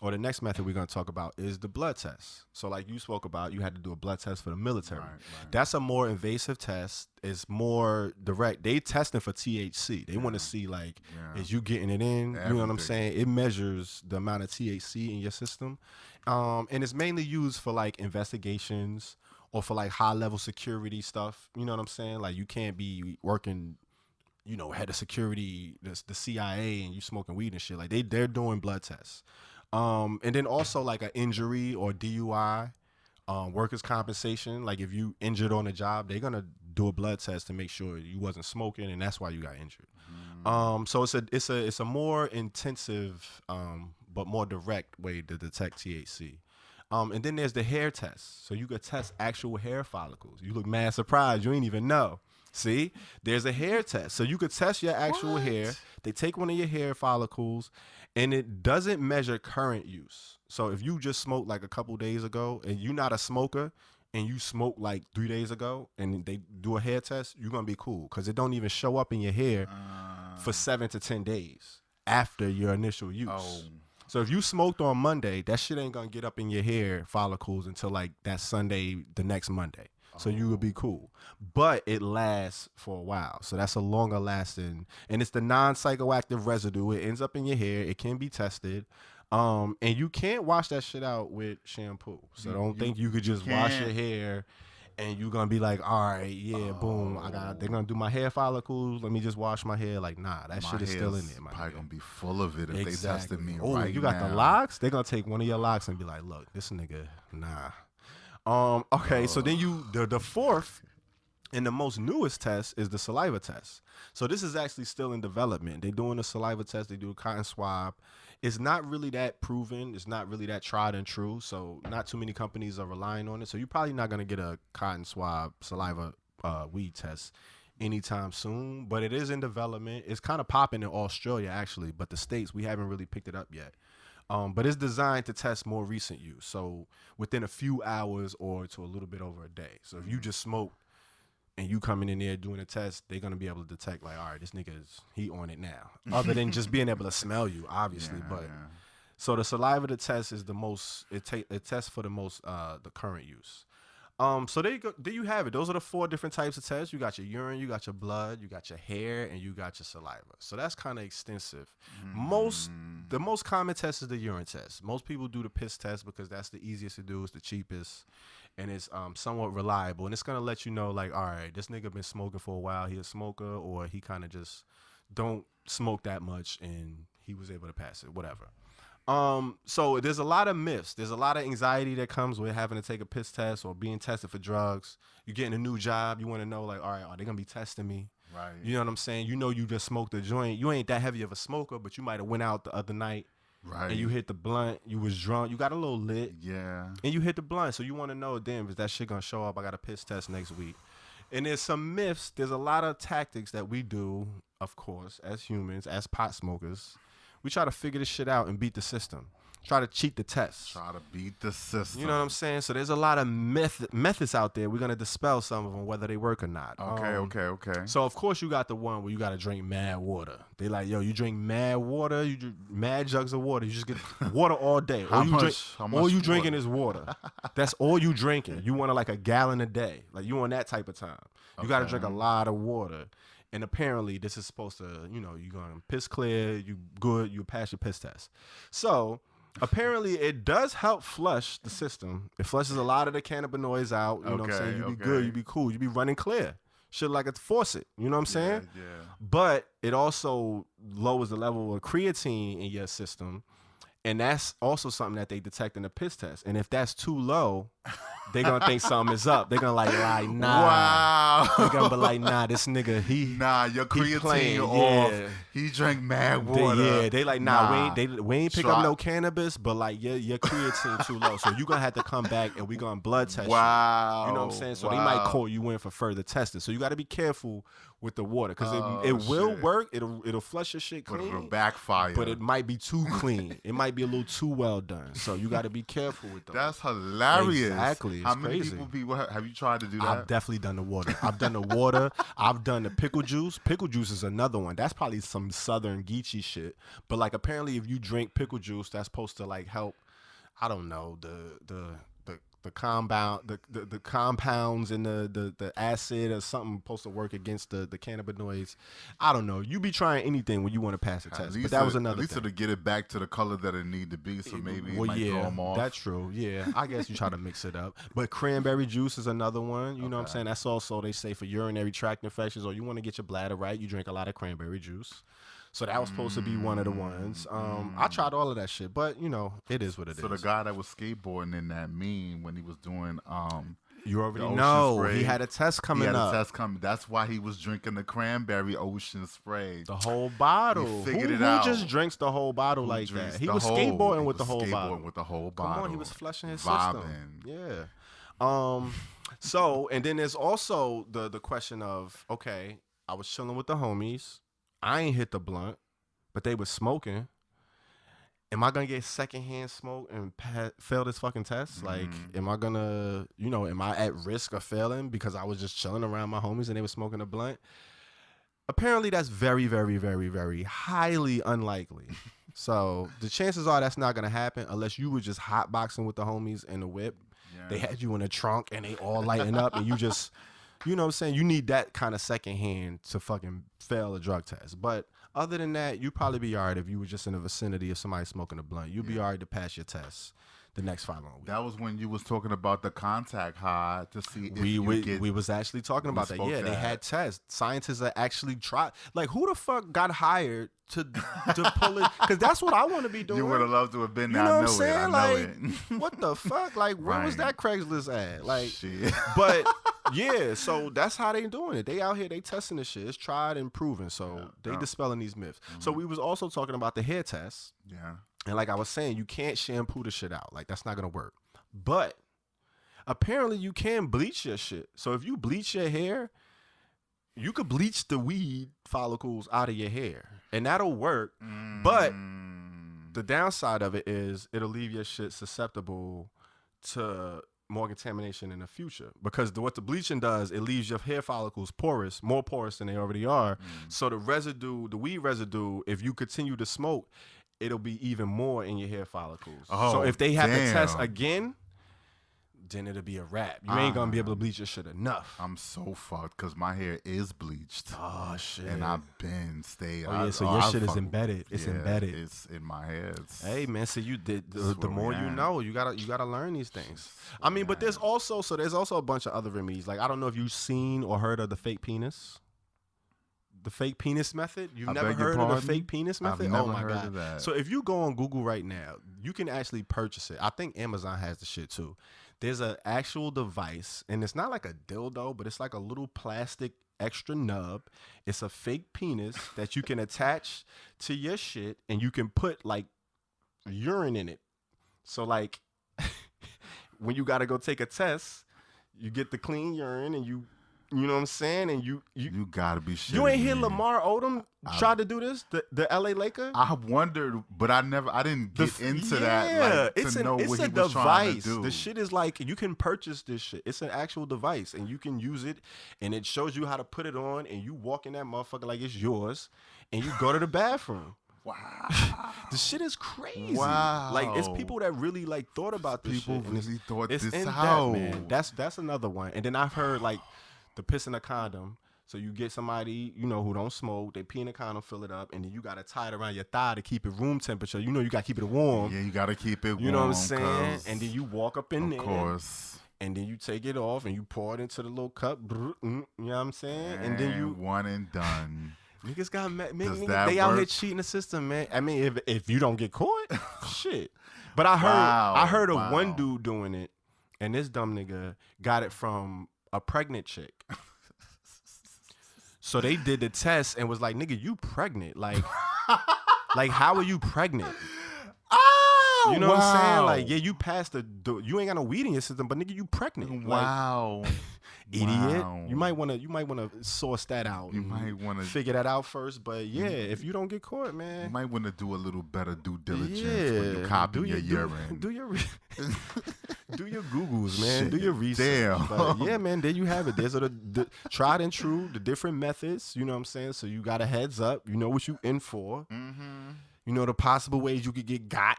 or the next method we're going to talk about, is the blood test. So like you spoke about, you had to do a blood test for the military. Right. That's a more invasive test. It's more direct. They testing for THC. They want to see like, is you getting it in? Everything. You know what I'm saying? It measures the amount of THC in your system. And it's mainly used for like investigations or for like high level security stuff. You know what I'm saying? Like you can't be working, you know, head of security, the CIA, and you smoking weed and shit. Like they're doing blood tests. And then also like an injury or DUI, workers' compensation. Like if you injured on a job, they're gonna do a blood test to make sure you wasn't smoking, and that's why you got injured. So it's a more intensive, but more direct way to detect THC. And then there's the hair test. So you could test actual hair follicles. You look mad surprised. You ain't even know. See, there's a hair test. So you could test your actual hair. They take one of your hair follicles, and it doesn't measure current use. So if you just smoked like a couple days ago and you're not a smoker and you smoked like 3 days ago and they do a hair test, you're going to be cool because it don't even show up in your hair for 7 to 10 days after your initial use. Oh. So if you smoked on Monday, that shit ain't going to get up in your hair follicles until like that Sunday, the next Monday. So you would be cool. But it lasts for a while. So that's a longer lasting. And it's the non-psychoactive residue. It ends up in your hair. It can be tested. And you can't wash that shit out with shampoo. So don't think you could just wash your hair and you're going to be like, all right, yeah, boom. They're going to do my hair follicles. Let me just wash my hair. Like, nah, that shit is still in there. Probably going to be full of it if they tested me right now. You got the locks? They're going to take one of your locks and be like, look, this nigga, nah. Okay, so then the fourth and the most newest test is the saliva test. So this is actually still in development. They're doing a saliva test. They do a cotton swab. It's not really that proven. It's not really that tried and true. So not too many companies are relying on it. So you're probably not going to get a cotton swab saliva weed test anytime soon. But it is in development. It's kind of popping in Australia, actually. But the States, we haven't really picked it up yet. But it's designed to test more recent use. So within a few hours or to a little bit over a day. So if you just smoke and you coming in there doing a test, they're going to be able to detect like, all right, this nigga's, he on it now. Other than just being able to smell you, obviously. So the saliva test is the most, it tests for the most, the current use. So there you have it. Those are the 4 different types of tests. You got your urine, you got your blood, you got your hair, and you got your saliva. So that's kind of extensive. The most common test is the urine test. Most people do the piss test because that's the easiest to do, it's the cheapest, and it's somewhat reliable. And it's gonna let you know, like, all right, this nigga been smoking for a while. He a smoker, or he kind of just don't smoke that much, and he was able to pass it, whatever. So there's a lot of myths. There's a lot of anxiety that comes with having to take a piss test or being tested for drugs. You're getting a new job. You want to know, like, all right, are they going to be testing me? Right. You know what I'm saying? You know you just smoked a joint. You ain't that heavy of a smoker, but you might have went out the other night. Right. And you hit the blunt. You was drunk. You got a little lit. Yeah. And you hit the blunt. So you want to know, damn, is that shit going to show up? I got a piss test next week. And there's some myths. There's a lot of tactics that we do, of course, as humans, as pot smokers. We try to figure this shit out and beat the system. Try to cheat the test. Try to beat the system. You know what I'm saying? So there's a lot of methods out there. We're going to dispel some of them, whether they work or not. Okay. So, of course, you got the one where you got to drink mad water. They like, yo, you drink mad water, you drink mad jugs of water. You just get water all day. All you drinking is water. That's all you drinking. You want like a gallon a day. Like, you on that type of time. You got to drink a lot of water. And apparently, this is supposed to, you're going to piss clear, you good, you pass your piss test. So, Apparently, it does help flush the system. It flushes a lot of the cannabinoids out. You know what I'm saying? You be good. You be cool. You be running clear. Shit like a faucet. You know what I'm saying? Yeah. But it also lowers the level of creatine in your system. And that's also something that they detect in the piss test. And if that's too low, they're going to think something is up. They're going to like, nah. Wow. They're going to be like, nah, this nigga, your creatine off. Yeah. He drank mad water. They like, nah. We ain't pick up no cannabis, but like, your creatine too low. So you're going to have to come back and we're going to blood test you. Wow. You know what I'm saying? So they might call you in for further testing. So you got to be careful with the water because it will work. It'll flush your shit clean. But it'll backfire. But it might be too clean. It might be a little too well done. So you got to be careful with those. That's hilarious. Exactly. It's How many crazy. people have you tried to do that? I've definitely done the water. I've done the water. I've done the pickle juice. Pickle juice is another one. That's probably some southern geechee shit. But like apparently if you drink pickle juice, that's supposed to like help, I don't know, the compounds and the acid or something supposed to work against the cannabinoids. I don't know. You be trying anything when you want to pass a test. But that was another thing. At least to get it back to the color that it need to be, so maybe it might throw them off. That's true. Yeah, I guess you try to mix it up. But cranberry juice is another one. You know what I'm saying? That's also, they say, for urinary tract infections or you want to get your bladder right, you drink a lot of cranberry juice. So that was supposed to be one of the ones. I tried all of that shit, but you know, it is what it is. So the guy that was skateboarding in that meme when he was doing you already know spray, he had a test coming up. That's why he was drinking the cranberry ocean spray. The whole bottle. He figured it out. Who just drinks the whole bottle like that? He was skateboarding with the whole bottle. With the whole bottle. Come on, he was flushing his system. Yeah. So and then there's also the question of, okay, I was chilling with the homies. I ain't hit the blunt, but they was smoking. Am I gonna get secondhand smoke and fail this fucking test? Like, am I gonna, am I at risk of failing because I was just chilling around my homies and they were smoking a blunt? Apparently, that's very, very, very, very highly unlikely. So the chances are that's not gonna happen unless you were just hotboxing with the homies in the whip. Yeah. They had you in a trunk and they all lighting up and you just. You know what I'm saying? You need that kind of second hand to fucking fail a drug test. But other than that, you'd probably be all right if you were just in the vicinity of somebody smoking a blunt. You'd be all right to pass your test the next following week. That was when you was talking about the contact high to see if we was actually talking about that. Yeah, they had tests. Scientists that actually tried. Like, who the fuck got hired to pull it? Because that's what I want to be doing. You would have loved to have been there. You know I what I'm saying? I know it. What the fuck? Like, where was that Craigslist at? Like, shit. But yeah, so that's how they doing it. They out here, they testing this shit. It's tried and proven. So they dispelling these myths. So we was also talking about the hair test. Yeah. And like I was saying, you can't shampoo the shit out. Like, that's not gonna work. But apparently you can bleach your shit. So if you bleach your hair, you could bleach the weed follicles out of your hair. And that'll work. But the downside of it is it'll leave your shit susceptible to more contamination in the future. Because what the bleaching does, it leaves your hair follicles more porous than they already are. So the residue, the weed residue, if you continue to smoke, it'll be even more in your hair follicles. So if they have to test again, then it'll be a wrap. You ain't gonna be able to bleach your shit enough. I'm so fucked because my hair is bleached. Oh shit! And I've been staying. Oh yeah, so your shit is embedded. It's embedded. It's in my head. Hey man, so you did the more you know. You gotta learn these things. I mean, but there's also a bunch of other remedies. Like, I don't know if you've seen or heard of the fake penis. The fake penis method? You've never heard of the fake penis method? I've never heard of that. So if you go on Google right now, you can actually purchase it. I think Amazon has the shit too. There's an actual device, and it's not like a dildo, but it's like a little plastic extra nub. It's a fake penis that you can attach to your shit, and you can put like urine in it. So like when you gotta go take a test, you get the clean urine and you know what I'm saying? And you gotta be shitting. You ain't hear Lamar Odom try to do this? The LA Laker? I wondered, but I didn't get into that. Like, to know what he was trying to do. The shit is like, you can purchase this shit. It's an actual device, and you can use it, and it shows you how to put it on, and you walk in that motherfucker like it's yours, and you go to the bathroom. Wow. The shit is crazy. Wow. Like, it's people that really like thought about this people shit. People really thought it's this in out. That, man. That's another one. And then I've heard like the piss in a condom. So you get somebody, you know, who don't smoke, they pee in a condom, fill it up, and then you got to tie it around your thigh to keep it room temperature. You know you got to keep it warm. Yeah, you got to keep it warm. You know what I'm saying? And then you walk up in there. Of course. And then you take it off and you pour it into the little cup. You know what I'm saying? And then you... One and done. Niggas got mad. They out here cheating the system, man. I mean, if you don't get caught, shit. But I heard of one dude doing it, and this dumb nigga got it from a pregnant chick. So they did the test and was like, nigga, you pregnant. Like how are you pregnant? You know what I'm saying? Like, yeah, you passed you ain't got no weed in your system, but nigga, you pregnant. Wow. Like, idiot. You might wanna source that out. You might wanna figure that out first. But yeah, if you don't get caught, man. You might wanna do a little better due diligence when you copy your urine. Do your Googles, man. Shit, do your research. Damn. But yeah, man, there you have it. There's the tried and true, the different methods, you know what I'm saying? So you got a heads up. You know what you in for. Mm-hmm. You know the possible ways you could get got.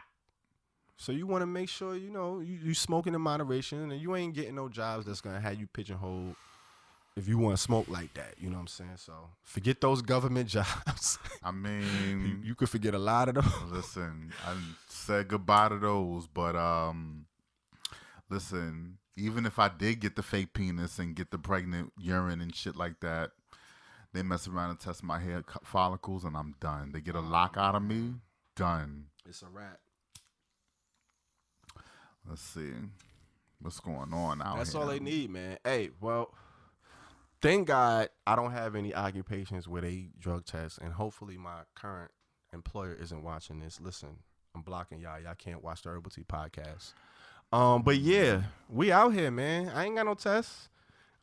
So you want to make sure, you know, you smoking in moderation and you ain't getting no jobs that's going to have you pigeonholed if you want to smoke like that. You know what I'm saying? So forget those government jobs. I mean... you could forget a lot of those. Listen, I said goodbye to those, but listen, even if I did get the fake penis and get the pregnant urine and shit like that, they mess around and test my hair follicles and I'm done. They get a lock out of me, done. It's a wrap. Let's see what's going on out That's here. all they need, man. Hey, well, thank God I don't have any occupations where they drug test, and hopefully my current employer isn't watching this. Listen, I'm blocking y'all. Y'all can't watch the Herbal Tea Podcast. But yeah, we out here, man. I ain't got no tests.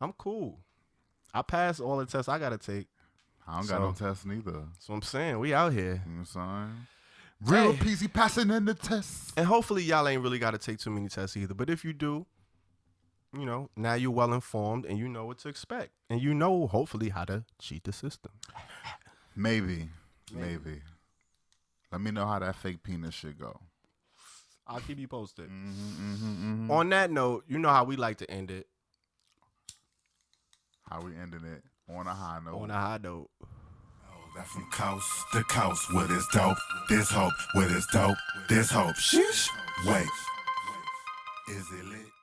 I'm cool. I passed all the tests I gotta take. I don't got no tests neither. So I'm saying we out here. You know what I'm saying? Real peasy passing in the tests. And hopefully y'all ain't really got to take too many tests either. But if you do, you know, now you're well informed and you know what to expect. And you know, hopefully, how to cheat the system. Maybe. Let me know how that fake penis shit go. I'll keep you posted. On that note, you know how we like to end it. How we ending it? On a high note. On a high note. That from coast to coast, where there's dope, there's hope, where there's dope, there's hope. Sheesh. Wait, is it lit?